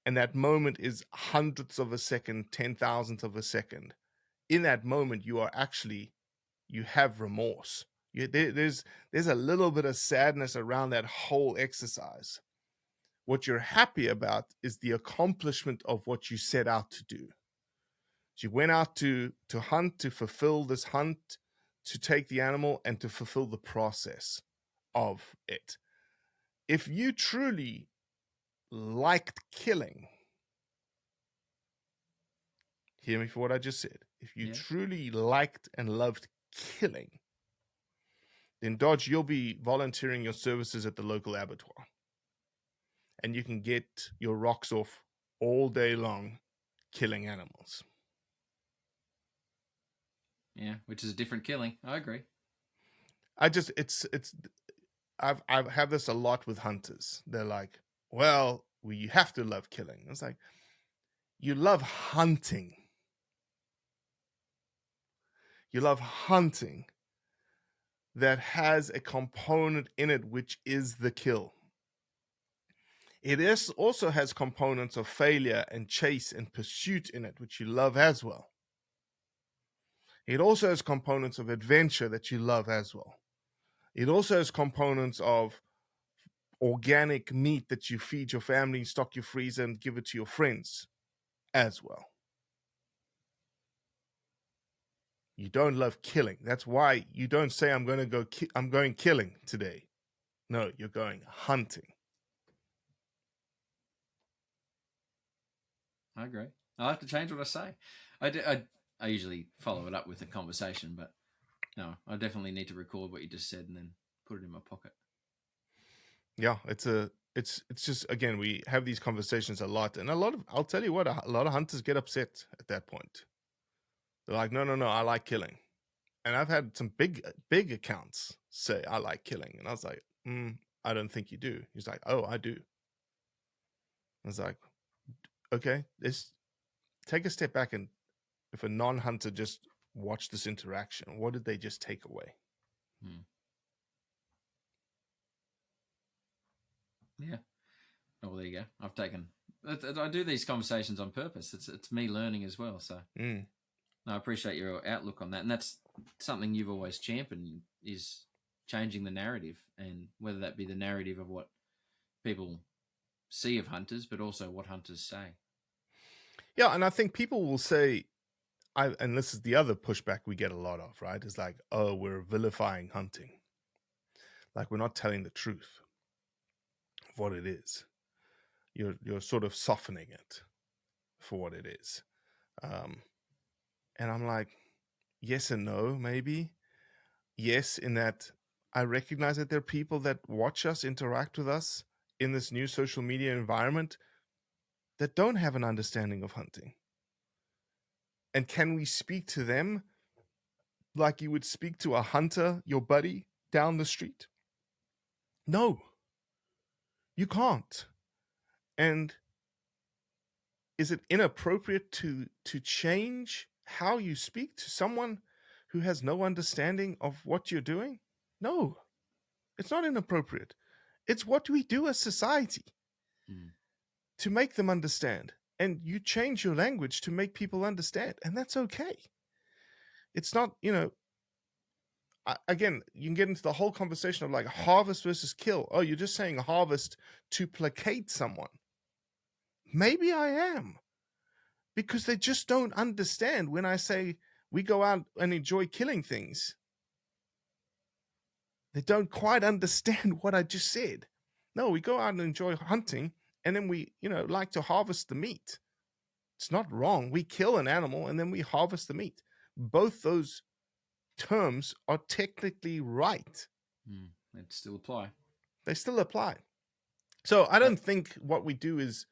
And that moment is hundredths of a second, 10,000th of a second. In that moment, you have remorse. There's a little bit of sadness around that whole exercise. What you're happy about is the accomplishment of what you set out to do. So you went out to hunt, to fulfill this hunt, to take the animal, and to fulfill the process of it. If you truly liked killing, hear me for what I just said. If you truly liked and loved killing, then Dodge, you'll be volunteering your services at the local abattoir, and you can get your rocks off all day long killing animals. Yeah, which is a different killing. I agree. I've had this a lot with hunters. They're like, "Well, you have to love killing." It's like, you love hunting. You love hunting that has a component in it which is the kill. It also has components of failure and chase and pursuit in it, which you love as well. It also has components of adventure that you love as well. It also has components of organic meat that you feed your family, stock your freezer, and give it to your friends as well. You don't love killing. That's why you don't say, "I'm going killing today." No, you're going hunting. I agree. I'll have to change what I say. I usually follow it up with a conversation, but no, I definitely need to record what you just said and then put it in my pocket. Yeah, it's just, again, we have these conversations a lot, and I'll tell you what, a lot of hunters get upset at that point. They're like, no, I like killing. And I've had some big accounts say, "I like killing." And I was like, "I don't think you do." He's like, "Oh, I do." I was like, okay, let's take a step back, and if a non-hunter just watched this interaction, what did they just take away? Yeah. Oh, well, there you go. I do these conversations on purpose. It's me learning as well. So I appreciate your outlook on that. And that's something you've always championed, is changing the narrative, and whether that be the narrative of what people see of hunters, but also what hunters say. Yeah, and I think people will say, and this is the other pushback we get a lot of, right? Is like, "Oh, we're vilifying hunting. Like, we're not telling the truth of what it is. You're sort of softening it for what it is." And I'm like, yes and no, maybe. Yes, in that I recognize that there are people that watch us, interact with us in this new social media environment that don't have an understanding of hunting. And can we speak to them like you would speak to a hunter, your buddy, down the street? No. You can't. And is it inappropriate to change how you speak to someone who has no understanding of what you're doing? No, it's not inappropriate. It's what we do as society Mm. to make them understand. And you change your language to make people understand, and that's okay. It's not, again, you can get into the whole conversation of like harvest versus kill. Oh, you're just saying harvest to placate someone. Maybe I am, because they just don't understand when I say we go out and enjoy killing things. They don't quite understand what I just said. No, we go out and enjoy hunting, and then we, like to harvest the meat. It's not wrong. We kill an animal and then we harvest the meat. Both those terms are technically right. They still apply. They still apply. So I don't think what we do is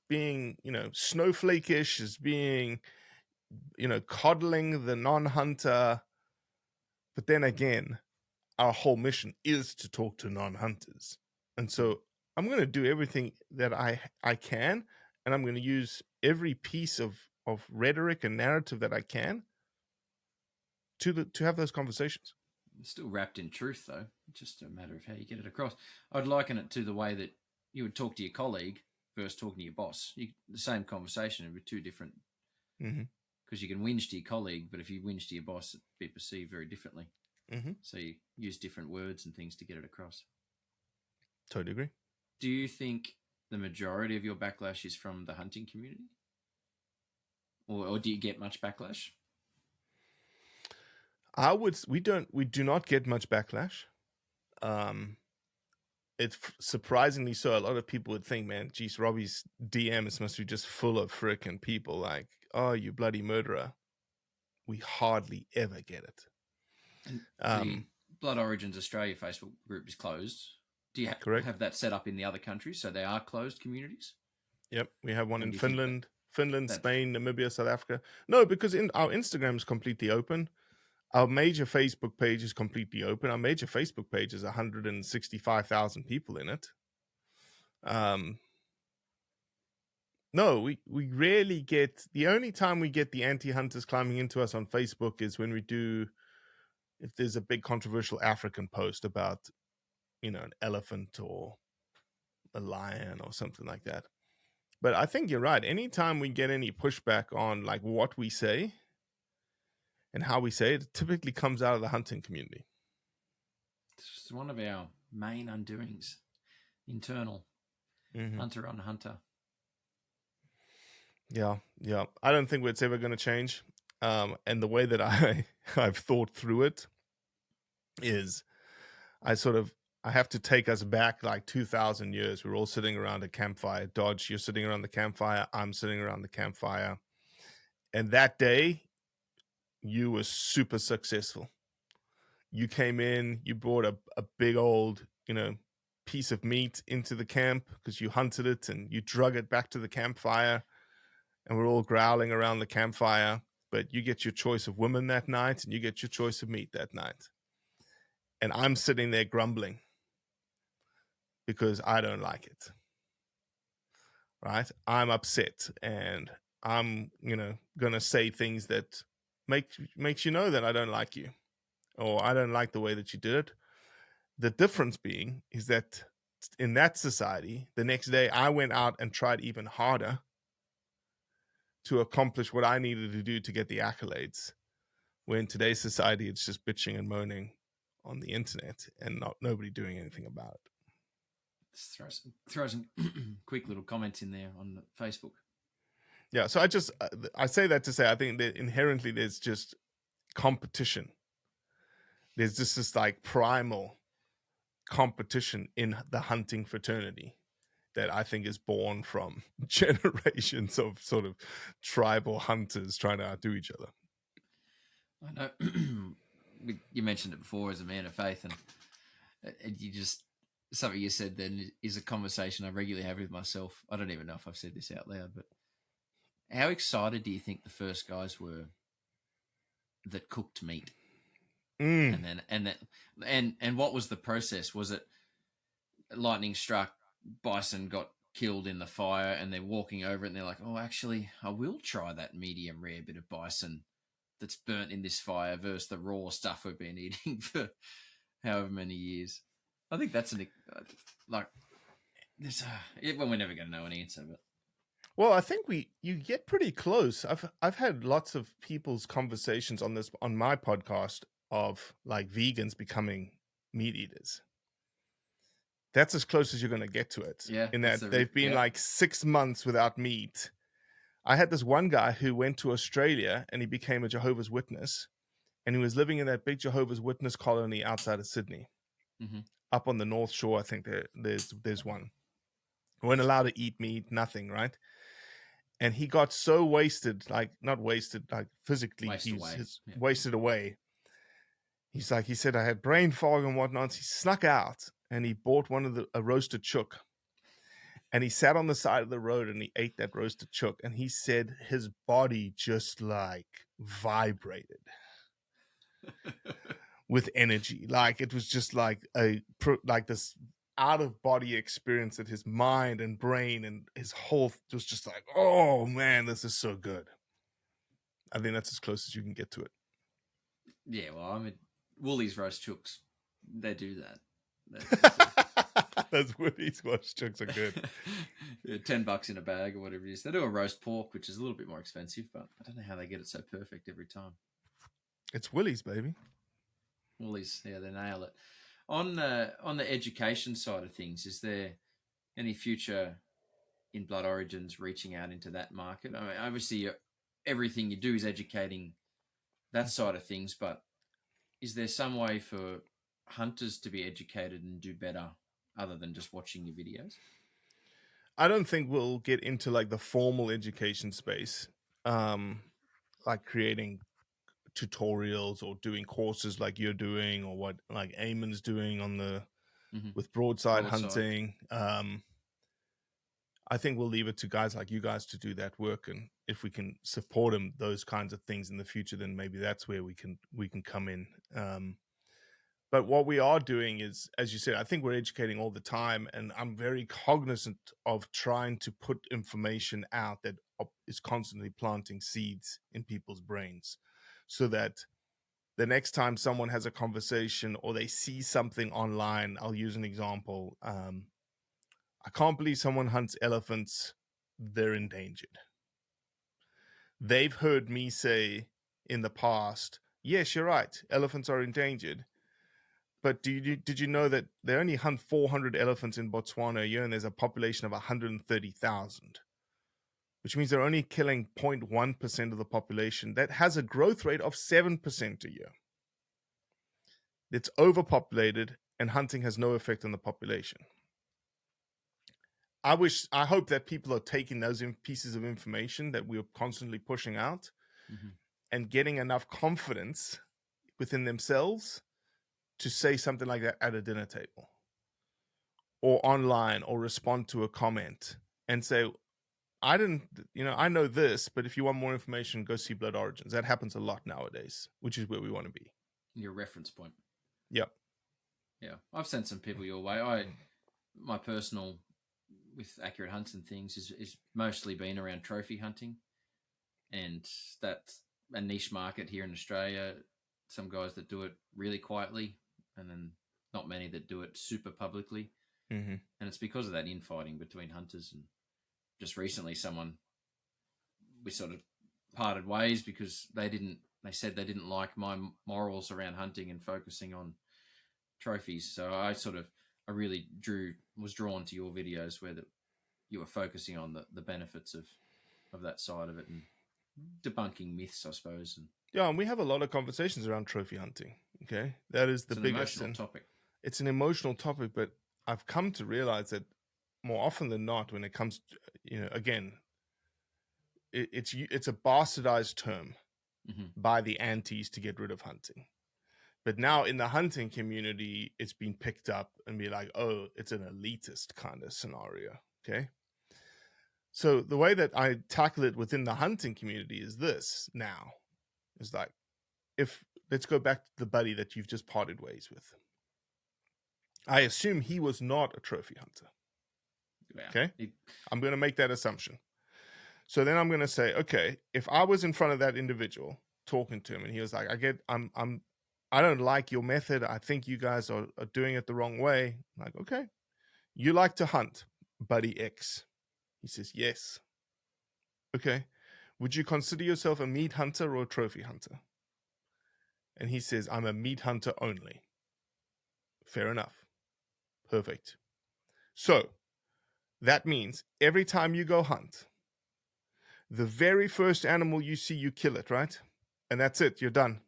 being, snowflake-ish, is being, coddling the non-hunter. But then again, our whole mission is to talk to non-hunters. And so I'm going to do everything that I can, and I'm going to use every piece of rhetoric and narrative that I can to have those conversations. It's still wrapped in truth, though. It's just a matter of how you get it across. I'd liken it to the way that you would talk to your colleague versus talking to your boss. The same conversation with two different... Because you can whinge to your colleague, but if you whinge to your boss, it'd be perceived very differently. So you use different words and things to get it across. Totally agree. Do you think the majority of your backlash is from the hunting community? Or do you get much backlash? We do not get much backlash. It's surprisingly so. A lot of people would think, man, geez, Robbie's DMs must be just full of frickin' people like, oh, you bloody murderer. We hardly ever get it. The Blood Origins Australia Facebook group is closed. Do you have that set up in the other countries? So they are closed communities? Yep. We have one in Finland, Spain, Namibia, South Africa. No, because our Instagram is completely open. Our major Facebook page is completely open. Our major Facebook page is 165,000 people in it. No, we rarely get... The only time we get the anti-hunters climbing into us on Facebook is when if there's a big controversial African post about, an elephant or a lion or something like that. But I think you're right. Anytime we get any pushback on like what we say and how we say it, it typically comes out of the hunting community. It's one of our main undoings. Internal. Hunter on hunter. Yeah. I don't think it's ever going to change. And the way that I've thought through it is I have to take us back like 2,000 years. We're all sitting around a campfire. Dodge, you're sitting around the campfire. I'm sitting around the campfire. And that day, you were super successful. You came in, you brought a big old, piece of meat into the camp because you hunted it and you drug it back to the campfire. And we're all growling around the campfire. But you get your choice of women that night and you get your choice of meat that night. And I'm sitting there grumbling because I don't like it. Right? I'm upset and I'm, going to say things that makes you know that I don't like you or I don't like the way that you did it. The difference being is that in that society, the next day I went out and tried even harder to accomplish what I needed to do to get the accolades. When in today's society, it's just bitching and moaning on the internet and nobody doing anything about it. Just throw some quick little comments in there on Facebook. Yeah, so I say that to say I think that inherently there's just competition. There's just this like primal competition in the hunting fraternity that I think is born from generations of sort of tribal hunters trying to outdo each other. I know you mentioned it before as a man of faith, and you just... Something you said then is a conversation I regularly have with myself. I don't even know if I've said this out loud, but how excited do you think the first guys were that cooked meat? And what was the process? Was it lightning struck bison got killed in the fire and they're walking over it and they're like, oh, actually, I will try that medium rare bit of bison that's burnt in this fire versus the raw stuff we've been eating for however many years. I think that's well, we're never going to know an answer, but well, I think you get pretty close. I've had lots of people's conversations on my podcast of like vegans becoming meat eaters. That's as close as you're going to get to it. Yeah, in that they've been like 6 months without meat. I had this one guy who went to Australia and he became a Jehovah's Witness, and he was living in that big Jehovah's Witness colony outside of Sydney, up on the North Shore. I think there's one. We weren't allowed to eat meat, nothing, right? And he got so wasted, like not wasted, like physically, wasted away. He said, I had brain fog and whatnot. He snuck out and he bought a roasted chook. And he sat on the side of the road and he ate that roasted chook. And he said his body just like vibrated with energy. Like it was just like this out of body experience that his mind and brain and his whole was just like, oh man, this is so good. I think that's as close as you can get to it. Yeah, well, I mean, Woolies roast chooks, they do that. Those Woolies roast chooks are good. Yeah, $10 in a bag or whatever it is. They do a roast pork, which is a little bit more expensive, but I don't know how they get it so perfect every time. It's Woolies, baby. Woolies, yeah, they nail it. On the education side of things, is there any future in Blood Origins reaching out into that market? I mean, obviously, everything you do is educating that side of things, but is there some way for hunters to be educated and do better other than just watching your videos? I don't think we'll get into like the formal education space, like creating tutorials or doing courses like you're doing or what like Eamon's doing on the with broadside hunting. I think we'll leave it to guys like you guys to do that work, and if we can support them those kinds of things in the future, then maybe that's where we can come in. But what we are doing is, as you said, I think we're educating all the time, and I'm very cognizant of trying to put information out that is constantly planting seeds in people's brains, so that the next time someone has a conversation or they see something online, I'll use an example. I can't believe someone hunts elephants. They're endangered. They've heard me say in the past, yes, you're right, elephants are endangered. But did you know that they only hunt 400 elephants in Botswana a year, and there's a population of 130,000, which means they're only killing 0.1% of the population. That has a growth rate of 7% a year. It's overpopulated, and hunting has no effect on the population. I hope that people are taking those pieces of information that we're constantly pushing out and getting enough confidence within themselves to say something like that at a dinner table or online, or respond to a comment and say, I know this, but if you want more information, go see Blood Origins. That happens a lot nowadays, which is where we want to be. Your reference point. Yep. Yeah. I've sent some people your way. My personal with accurate hunts and things is mostly been around trophy hunting, and that's a niche market here in Australia. Some guys that do it really quietly, and then not many that do it super publicly. And it's because of that infighting between hunters. And just recently we sort of parted ways because they said they didn't like my morals around hunting and focusing on trophies. So I really was drawn to your videos where you were focusing on the benefits of that side of it and debunking myths, I suppose. And we have a lot of conversations around trophy hunting. Okay, that is the biggest emotional topic. It's an emotional topic, but I've come to realize that more often than not, when it comes to, again, it's a bastardized term by the antis to get rid of hunting. But now in the hunting community, it's been picked up and be like, oh, it's an elitist kind of scenario. Okay. So the way that I tackle it within the hunting community is this now. It's like, let's go back to the buddy that you've just parted ways with. I assume he was not a trophy hunter. Yeah. Okay. I'm going to make that assumption. So then I'm going to say, okay, if I was in front of that individual talking to him and he was like, I don't like your method. I think you guys are doing it the wrong way. I'm like, okay, you like to hunt, buddy X. He says, yes. Okay. Would you consider yourself a meat hunter or a trophy hunter? And he says, I'm a meat hunter only. Fair enough. Perfect. So that means every time you go hunt, the very first animal you see, you kill it, right? And that's it. You're done.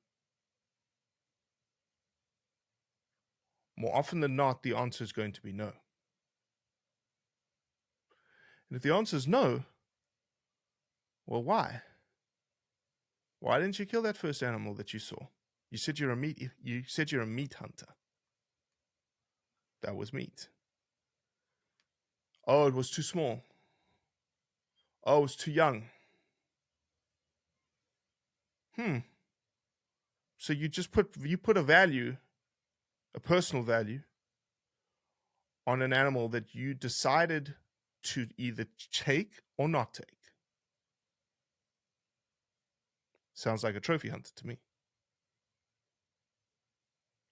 More often than not, the answer is going to be no. And if the answer is no, well, why? Why didn't you kill that first animal that you saw? You said you're a meat hunter. That was meat. Oh, it was too small. Oh, it was too young. So you just put a value, a personal value, on an animal that you decided to either take or not take. Sounds like a trophy hunter to me.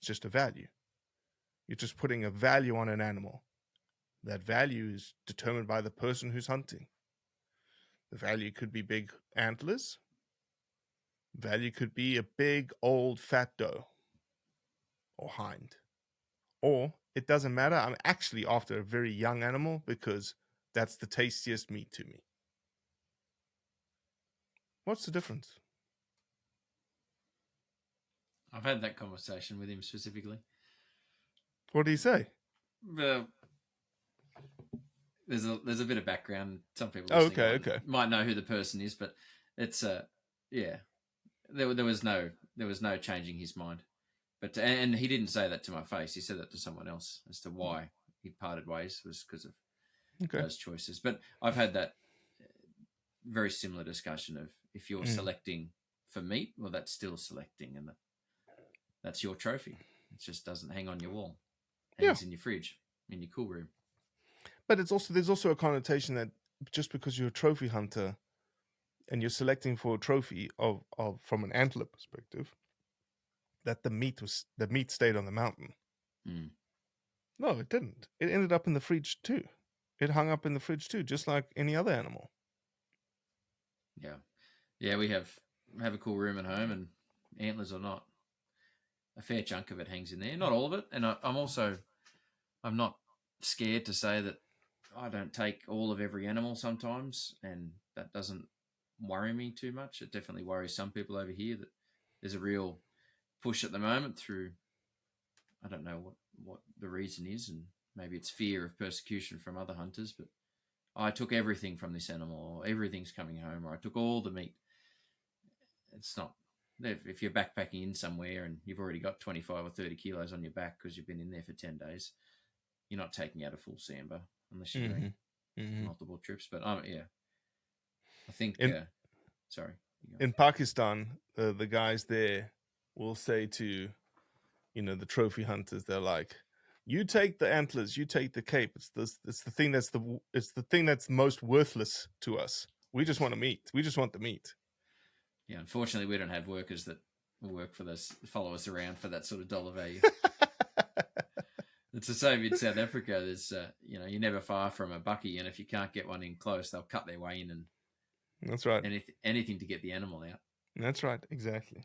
It's just a value. You're just putting a value on an animal. That value is determined by the person who's hunting. The value could be big antlers. Value could be a big, old, fat doe or hind. Or it doesn't matter. I'm actually after a very young animal because that's the tastiest meat to me. What's the difference? I've had that conversation with him specifically. What do you say? There's a bit of background. Some people okay. might know who the person is, but it's there was no changing his mind. But and he didn't say that to my face. He said that to someone else as to why he parted ways was because of those choices. But I've had that very similar discussion of if you're selecting for meat, well, that's still selecting, and that's your trophy. It just doesn't hang on your wall. It hangs in your fridge, in your cool room. But there's also a connotation that just because you're a trophy hunter and you're selecting for a trophy of from an antler perspective, that the meat stayed on the mountain. No, it didn't. It ended up in the fridge too. It hung up in the fridge too, just like any other animal. Yeah. We have a cool room at home, and antlers or not, a fair chunk of it hangs in there. Not all of it, and I'm not scared to say that I don't take all of every animal sometimes, and that doesn't worry me too much. It definitely worries some people over here that there's a real push at the moment through, I don't know what the reason is, and maybe it's fear of persecution from other hunters, but I took everything from this animal, or everything's coming home, or I took all the meat. It's not. If you're backpacking in somewhere and you've already got 25 or 30 kilos on your back because you've been in there for 10 days, you're not taking out a full sambar unless you're doing multiple trips. But I think. Sorry. In Pakistan, the guys there will say to, the trophy hunters, they're like, "You take the antlers, you take the cape. It's the thing that's most worthless to us. We just want the meat. We just want the meat." Yeah, unfortunately, we don't have workers that will work for this, follow us around for that sort of dollar value. It's the same in South Africa. There's, you're never far from a bucky, and if you can't get one in close, they'll cut their way in, and that's right. Anything to get the animal out. That's right, exactly.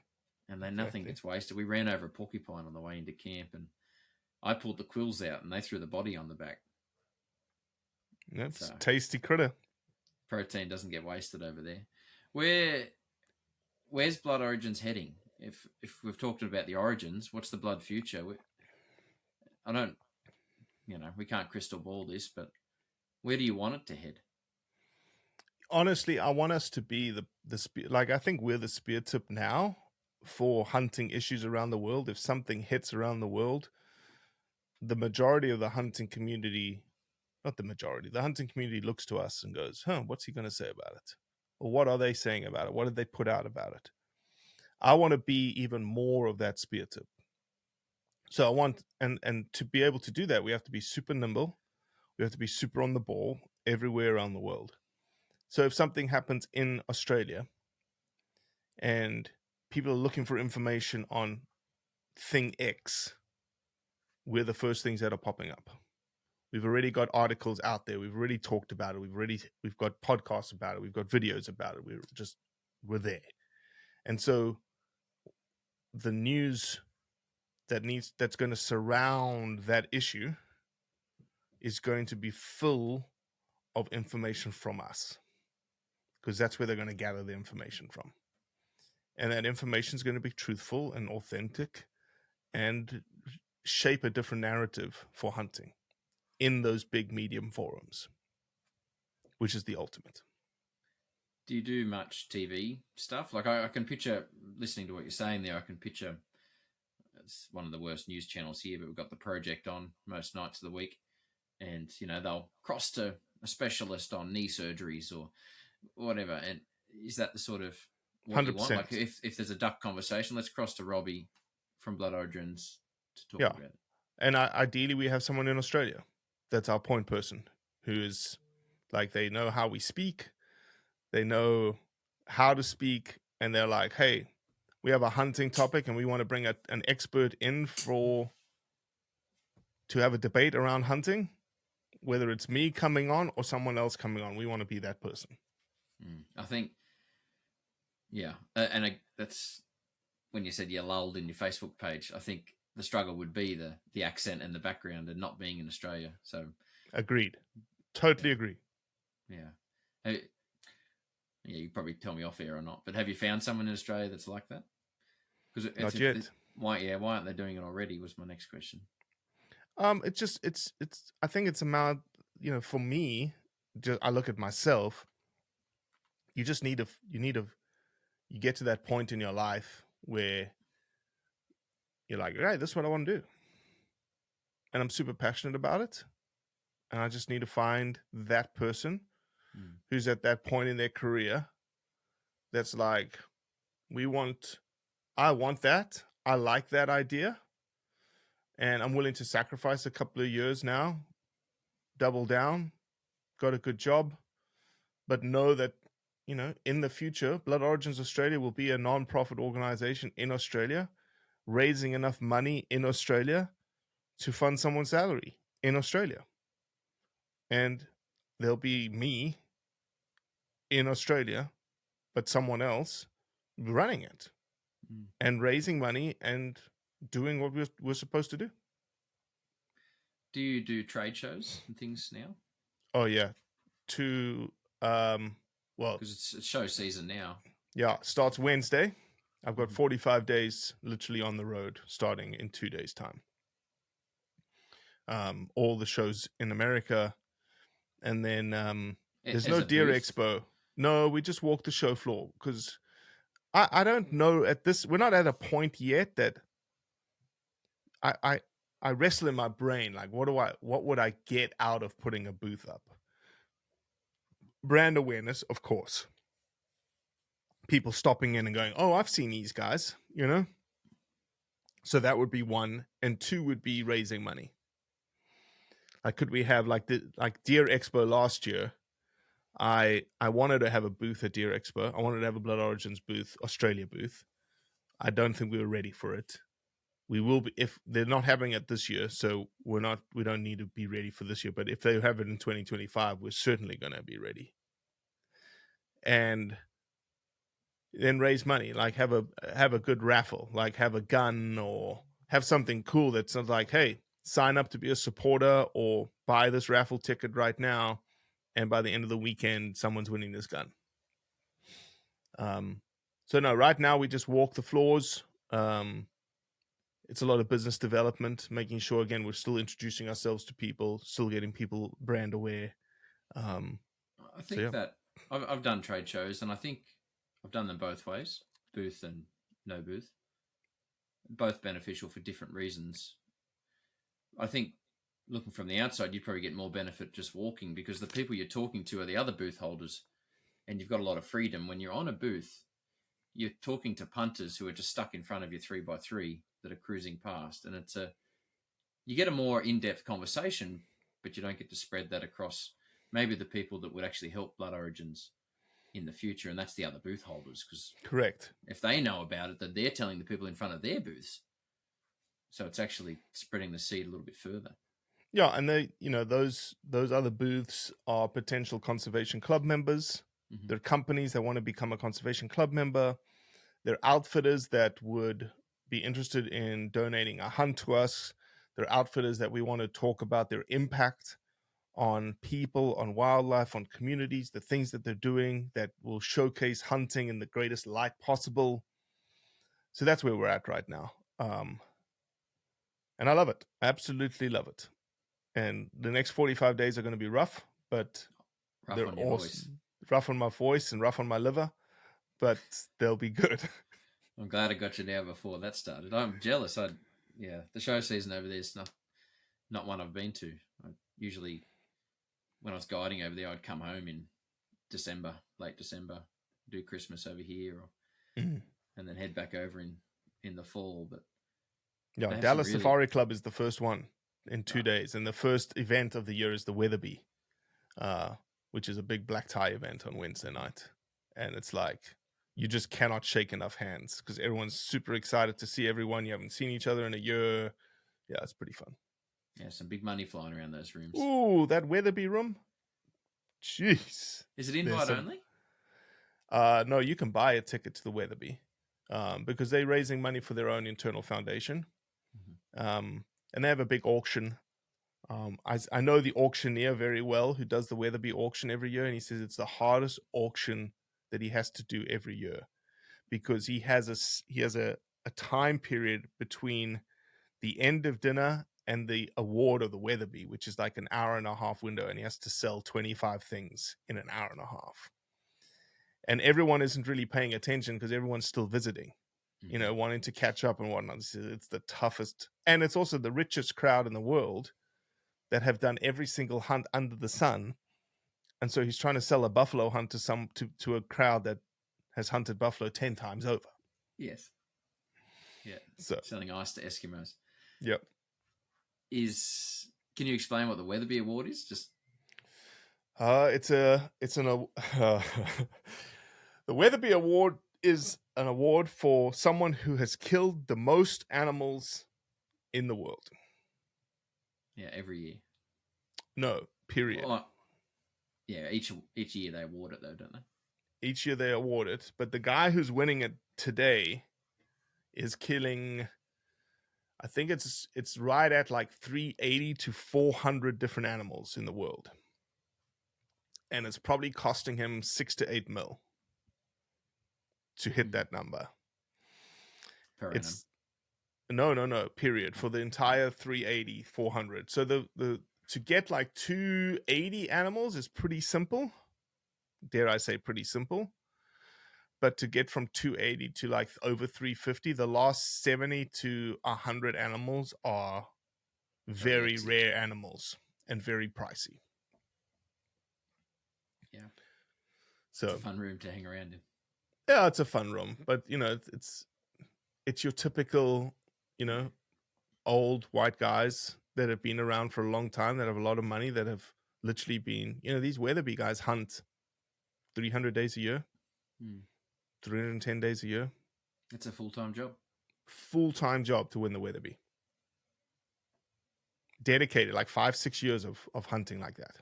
And then nothing gets wasted. We ran over a porcupine on the way into camp, and I pulled the quills out, and they threw the body on the back. That's tasty critter. Protein doesn't get wasted over there. Where's Blood Origins heading? If we've talked about the origins, what's the blood future? We can't crystal ball this, but where do you want it to head? Honestly, I want us to be the spear. Like, I think we're the spear tip now for hunting issues around the world. If something hits around the world, the majority of the hunting community, not the majority, the hunting community looks to us and goes, what's he going to say about it? Or what are they saying about it? What did they put out about it? I want to be even more of that spear tip. So I want, and to be able to do that, we have to be super nimble. We have to be super on the ball everywhere around the world. So if something happens in Australia and people are looking for information on thing X, we're the first things that are popping up. We've already got articles out there. We've already talked about it. We've got podcasts about it. We've got videos about it. We're there. And so the news that's going to surround that issue is going to be full of information from us, because that's where they're going to gather the information from. And that information is going to be truthful and authentic and shape a different narrative for hunting in those big medium forums, which is the ultimate. Do you do much TV stuff? Like I can picture, listening to what you're saying there, I can picture, it's one of the worst news channels here, but we've got the project on most nights of the week. And, they'll cross to a specialist on knee surgeries or whatever. And is that the sort of what 100%. You want? Like if there's a duck conversation, let's cross to Robbie from Blood Origins to talk about it. And ideally we have someone in Australia that's our point person, who is like, they know how we speak, they know how to speak, and they're like, hey, we have a hunting topic and we want to bring an expert in to have a debate around hunting, whether it's me coming on or someone else coming on. We want to be that person. I think, that's when you said you're lulled in your Facebook page. I think the struggle would be the accent and the background and not being in Australia. So agreed. Totally agree. Yeah. You probably tell me off air or not, but have you found someone in Australia that's like that? Not yet. Why aren't they doing it already was my next question. It's I think it's about, for me, I look at myself, you get to that point in your life where you're like, right, this is what I want to do. And I'm super passionate about it. And I just need to find that person who's at that point in their career that's like, I want that. I like that idea. And I'm willing to sacrifice a couple of years now, double down, got a good job, but know that, in the future, Blood Origins Australia will be a non-profit organization in Australia, raising enough money in Australia to fund someone's salary in Australia. And there'll be me in Australia, but someone else running it and raising money and doing what we're supposed to do. Do you do trade shows and things now? Oh yeah, because it's show season now. Yeah, starts Wednesday. I've got 45 days literally on the road, starting in 2 days' time. All the shows in America, and then there's no deer expo. No, we just walk the show floor, because I don't know we're not at a point yet that I wrestle in my brain, like, what would I get out of putting a booth up? Brand awareness, of course. People stopping in and going, oh, I've seen these guys, So that would be one, and two would be raising money. Like, could we have like Deer Expo last year? I wanted to have a booth at Deer Expo. I wanted to have a Blood Origins booth, Australia booth. I don't think we were ready for it. We will be, if they're not having it this year, so we don't need to be ready for this year. But if they have it in 2025, we're certainly going to be ready. And then raise money, like have a good raffle, like have a gun or have something cool that's not like, hey, sign up to be a supporter or buy this raffle ticket right now, and by the end of the weekend, someone's winning this gun. So no, right now we just walk the floors. It's a lot of business development, making sure, again, we're still introducing ourselves to people, still getting people brand aware. I think that I've done trade shows, and I think I've done them both ways, booth and no booth. Both beneficial for different reasons. I think looking from the outside, you'd probably get more benefit just walking, because the people you're talking to are the other booth holders, and you've got a lot of freedom. When you're on a booth, you're talking to punters who are just stuck in front of you 3x3 that are cruising past, and you get a more in-depth conversation, but you don't get to spread that across maybe the people that would actually help Blood Origins in the future, and that's the other booth holders. Because correct, if they know about it, then they're telling the people in front of their booths. So it's actually spreading the seed a little bit further. Yeah, and they, those other booths are potential conservation club members. Mm-hmm. They're companies that want to become a conservation club member. They're outfitters that would be interested in donating a hunt to us. They're outfitters that we want to talk about their impact on people, on wildlife, on communities, the things that they're doing that will showcase hunting in the greatest light possible. So that's where we're at right now. And I love it. Absolutely love it. And the next 45 days are going to be rough, but Rough they're on your voice. rough on my voice and rough on my liver, but they'll be good. I'm glad I got you now before that started. I'm jealous. The show season over there is not one I've been to. Usually, when I was guiding over there, I'd come home in December, late December, do Christmas over here, and then head back over in the fall. But yeah, Dallas Safari Club is the first one in 2 days, and the first event of the year is the Weatherby, which is a big black tie event on Wednesday night, and it's like you just cannot shake enough hands because everyone's super excited to see everyone. You haven't seen each other in a year. Yeah, it's pretty fun. Yeah, some big money flying around those rooms. Ooh, that Weatherby room. Jeez. Is it invite only? No, you can buy a ticket to the Weatherby because they're raising money for their own internal foundation. Mm-hmm. And they have a big auction. I know the auctioneer very well who does the Weatherby auction every year, and he says it's the hardest auction that he has to do every year because he has a time period between the end of dinner and the award of the Weatherby, which is like an hour and a half window, and he has to sell 25 things in an hour and a half. And everyone isn't really paying attention because everyone's still visiting, wanting to catch up and whatnot. It's the toughest, and it's also the richest crowd in the world that have done every single hunt under the sun. And so he's trying to sell a buffalo hunt to a crowd that has hunted buffalo 10 times over. Yes. Yeah. So selling ice to Eskimos. Yep. Can you explain what the Weatherby Award is? Just the Weatherby Award is an award for someone who has killed the most animals in the world. Yeah, every year. No, period. Well, yeah, each year they award it though, don't they? Each year they award it, but the guy who's winning it today is killing, I think it's right at like 380 to 400 different animals in the world. And it's probably costing him 6 to 8 mil to hit that number. Per it's annum. No, period. For the entire 380, 400. So the to get like 280 animals is pretty simple. Dare I say pretty simple. But to get from 280 to like over 350, the last 70 to 100 animals are very rare animals and very pricey. Yeah. So it's a fun room to hang around in. Yeah, it's a fun room, but it's your typical, old white guys that have been around for a long time, that have a lot of money, that have literally been, these Weatherby guys hunt 300 days a year, 310 days a year. It's a full-time job. Full-time job to win the Weatherby. Dedicated, like 5-6 years of hunting like that.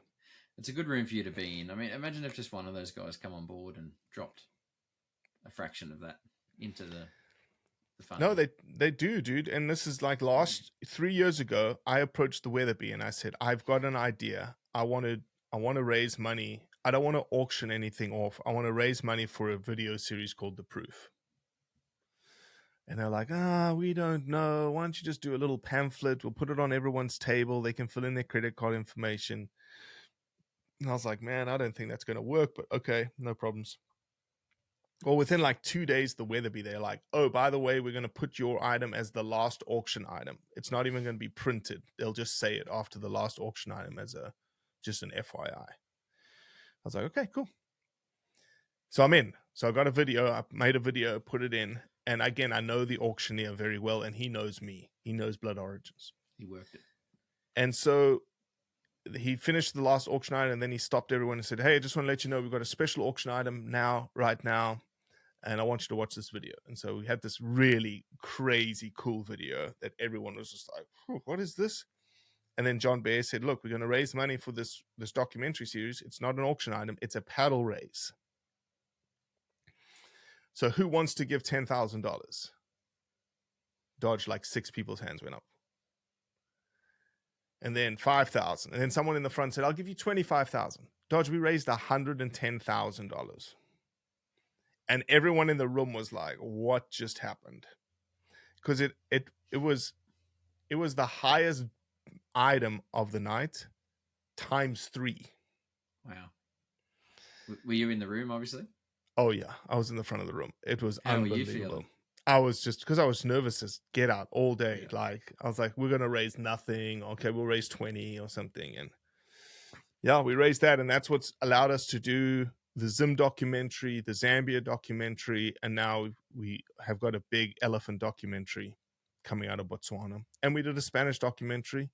It's a good room for you to be in. I mean, imagine if just one of those guys come on board and dropped a fraction of that into the fund. No, they do, dude. And this is like 3 years ago, I approached the Weatherby and I said, I've got an idea. I want to raise money. I don't want to auction anything off. I want to raise money for a video series called The Proof. And they're like, we don't know. Why don't you just do a little pamphlet? We'll put it on everyone's table. They can fill in their credit card information. And I was like, man, I don't think that's going to work, but okay, no problems. Well, within like 2 days, the Weatherby, they're like, oh, by the way, we're going to put your item as the last auction item. It's not even going to be printed. They'll just say it after the last auction item as just an FYI. I was like, okay, cool. So I'm in. So I got a video. I made a video, put it in. And again, I know the auctioneer very well, and he knows me. He knows Blood Origins. He worked it. And so he finished the last auction item, and then he stopped everyone and said, "Hey, I just want to let you know we've got a special auction item right now, and I want you to watch this video." And so we had this really crazy cool video that everyone was just like, "What is this?" And then John Bear said, "Look, we're going to raise money for this documentary series. It's not an auction item; it's a paddle raise. So who wants to give $10,000?" Dodge, like 6 people's hands went up. And then 5,000. And then someone in the front said, "I'll give you 25,000. Dodge, we raised $110,000. And everyone in the room was like, "What just happened?" Because it was the highest item of the night times 3. Wow. Were you in the room, obviously? Oh yeah, I was in the front of the room. It was How unbelievable. were you feeling? I was just, because I was nervous as get out all day. Yeah. Like, I was like, we're gonna raise nothing. Okay, we'll raise 20 or something. And yeah, we raised that, and that's what's allowed us to do the Zim documentary, the Zambia documentary, and now we have got a big elephant documentary coming out of Botswana. And we did a Spanish documentary.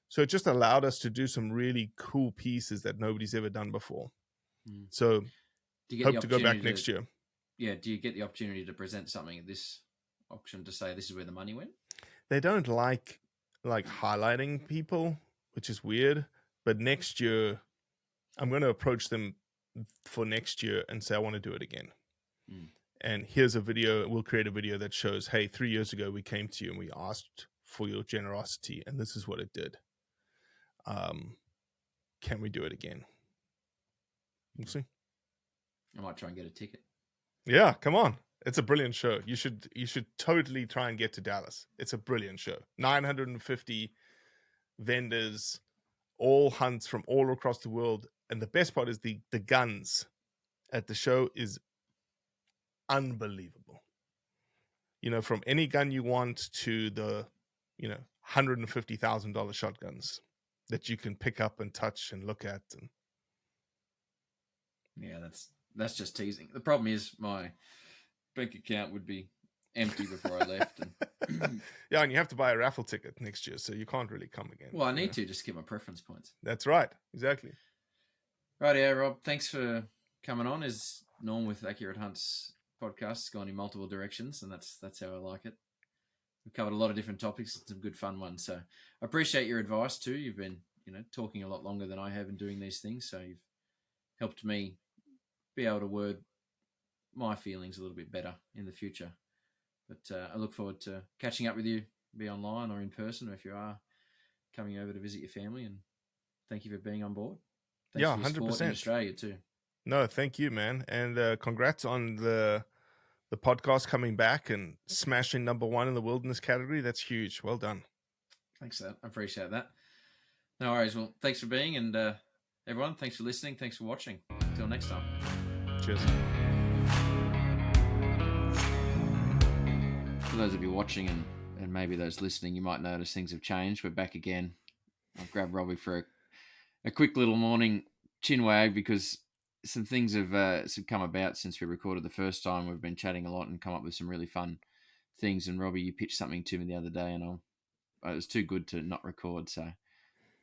So it just allowed us to do some really cool pieces that nobody's ever done before. So hope to go back next year. Yeah, do you get the opportunity to present something at this auction to say this is where the money went? They don't like highlighting people, which is weird. But next year, I'm going to approach them for next year and say, I want to do it again. And here's a video. We'll create a video that shows, hey, 3 years ago, we came to you and we asked for your generosity, and this is what it did. Can we do it again? We'll see. I might try and get a ticket. Yeah, come on. It's a brilliant show. You should totally try and get to Dallas. It's a brilliant show. 950 vendors, all hunts from all across the world. And the best part is the guns at the show is unbelievable. You know, from any gun you want to the, $150,000 shotguns that you can pick up and touch and look at. And yeah, that's just teasing. The problem is my bank account would be empty before I left. And yeah, and you have to buy a raffle ticket next year, so you can't really come again. Well, I need to just get my preference points. That's right. Exactly. Right, yeah, Rob. Thanks for coming on. As normal with Accurate Hunts podcast, it's gone in multiple directions, and that's how I like it. We've covered a lot of different topics, some good fun ones. So I appreciate your advice too. You've been, talking a lot longer than I have in doing these things, so you've helped me be able to word my feelings a little bit better in the future. But I look forward to catching up with you, be online or in person, or if you are coming over to visit your family. And thank you for being on board. Thanks for your 100%. support in Australia too. No, thank you, man. And congrats on the podcast coming back and smashing #1 in the wilderness category. That's huge. Well done. Thanks for that. I appreciate that. No worries. Well, thanks for being, and everyone, thanks for listening. Thanks for watching. Until next time. Cheers. For those of you watching and maybe those listening, you might notice things have changed. We're back again. I've grabbed Robbie for a quick little morning chin wag because some things have come about since we recorded the first time. We've been chatting a lot and come up with some really fun things. And Robbie, you pitched something to me the other day, and it was too good to not record. So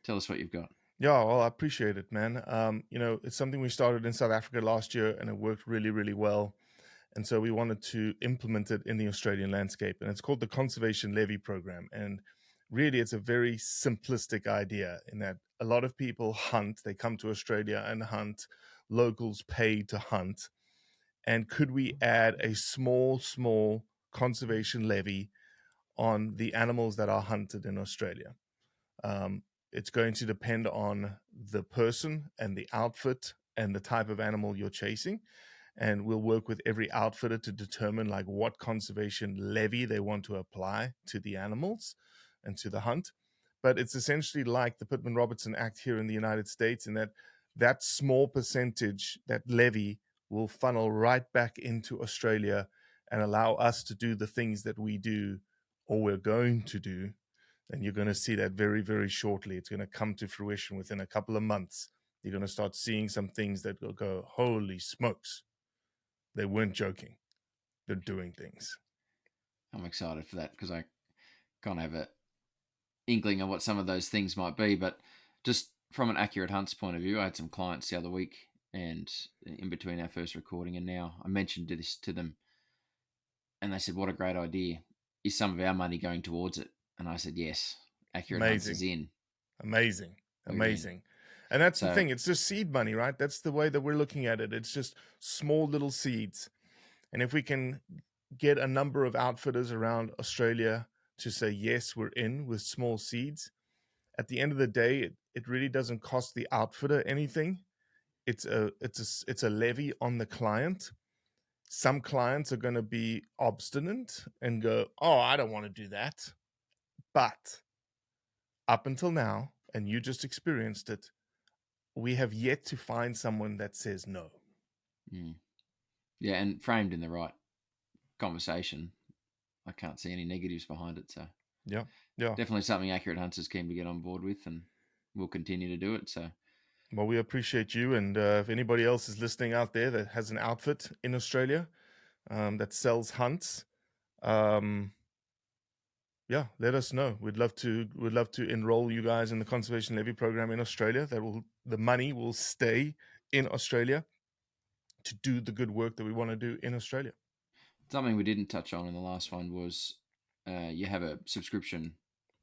tell us what you've got. Yeah, well, I appreciate it, man. It's something we started in South Africa last year, and it worked really, really well. And so we wanted to implement it in the Australian landscape. And it's called the Conservation Levy Program. And really, it's a very simplistic idea in that a lot of people hunt. They come to Australia and hunt. Locals pay to hunt. And could we add a small conservation levy on the animals that are hunted in Australia? It's going to depend on the person and the outfit and the type of animal you're chasing. And we'll work with every outfitter to determine like what conservation levy they want to apply to the animals and to the hunt. But it's essentially like the Pittman-Robertson Act here in the United States, in that small percentage, that levy, will funnel right back into Australia and allow us to do the things that we do or we're going to do. And you're going to see that very, very shortly. It's going to come to fruition within a couple of months. You're going to start seeing some things that will go, holy smokes. They weren't joking. They're doing things. I'm excited for that because I kind of have an inkling of what some of those things might be. But just from an accurate hunts point of view, I had some clients the other week, and in between our first recording and now, I mentioned this to them, and they said, "What a great idea! Is some of our money going towards it?" And I said, "Yes, accurate hunts is in." Amazing. We're in. Amazing. And that's the So- thing. It's just seed money, right? That's the way that we're looking at it. It's just small little seeds. And if we can get a number of outfitters around Australia to say, yes, we're in with small seeds, at the end of the day, it really doesn't cost the outfitter anything. It's a levy on the client. Some clients are going to be obstinate and go, oh, I don't want to do that. But up until now, and you just experienced it, we have yet to find someone that says no. Yeah, and framed in the right conversation, I can't see any negatives behind it. So yeah, definitely something Accurate Hunts is keen to get on board with, and we'll continue to do it. So, well, we appreciate you, and if anybody else is listening out there that has an outfit in Australia that sells hunts, yeah, let us know. We'd love to enroll you guys in the conservation levy program in Australia. The money will stay in Australia to do the good work that we want to do in Australia. Something we didn't touch on in the last one was you have a subscription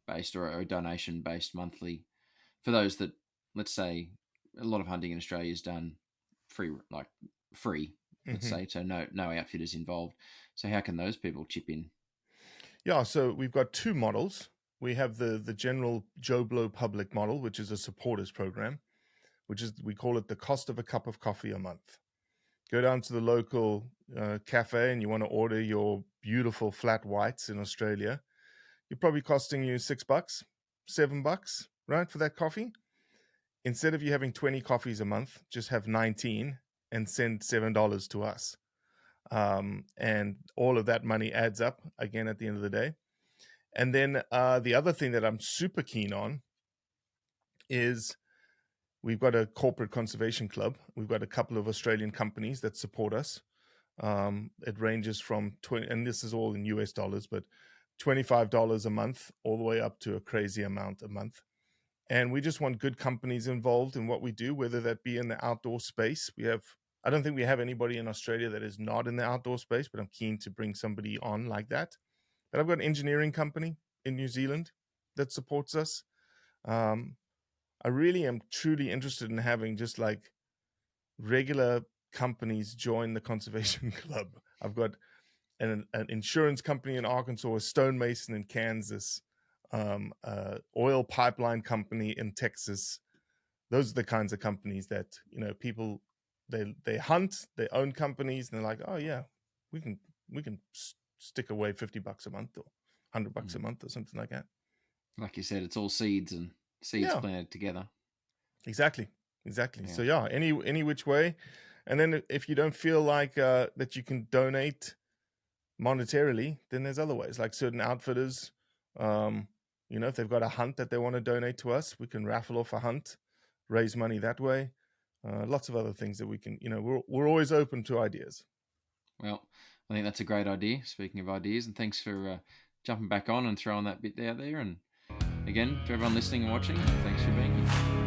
based or a donation based monthly for those that, let's say, a lot of hunting in Australia is done free, let's say, so no outfitters involved. So how can those people chip in? Yeah, so we've got two models. We have the general Joe Blow public model, which is a supporters program, which is, we call it the cost of a cup of coffee a month. Go down to the local cafe and you want to order your beautiful flat whites in Australia. You're probably costing you $6, $7, right, for that coffee. Instead of you having 20 coffees a month, just have 19 and send $7 to us. And all of that money adds up again at the end of the day. And then the other thing that I'm super keen on is we've got a corporate conservation club. We've got a couple of Australian companies that support us. It ranges from 20, and this is all in US dollars, but $25 a month all the way up to a crazy amount a month. And we just want good companies involved in what we do, whether that be in the outdoor space. I don't think we have anybody in Australia that is not in the outdoor space, but I'm keen to bring somebody on like that. But I've got an engineering company in New Zealand that supports us. I really am truly interested in having just like regular companies join the conservation club. I've got an insurance company in Arkansas, a stonemason in Kansas, oil pipeline company in Texas. Those are the kinds of companies that, people, they hunt, they own companies, and they're like, oh yeah, we can stick away $50 a month or $100 a month or something like that. Like you said, it's all seeds and planted together. Exactly. Yeah. So yeah, any which way. And then if you don't feel like that you can donate monetarily, then there's other ways, like certain outfitters, if they've got a hunt that they want to donate to us, we can raffle off a hunt, raise money that way. Lots of other things that we can, we're always open to ideas. Well, I think that's a great idea. Speaking of ideas, and thanks for jumping back on and throwing that bit out there. And again, to everyone listening and watching, thanks for being here.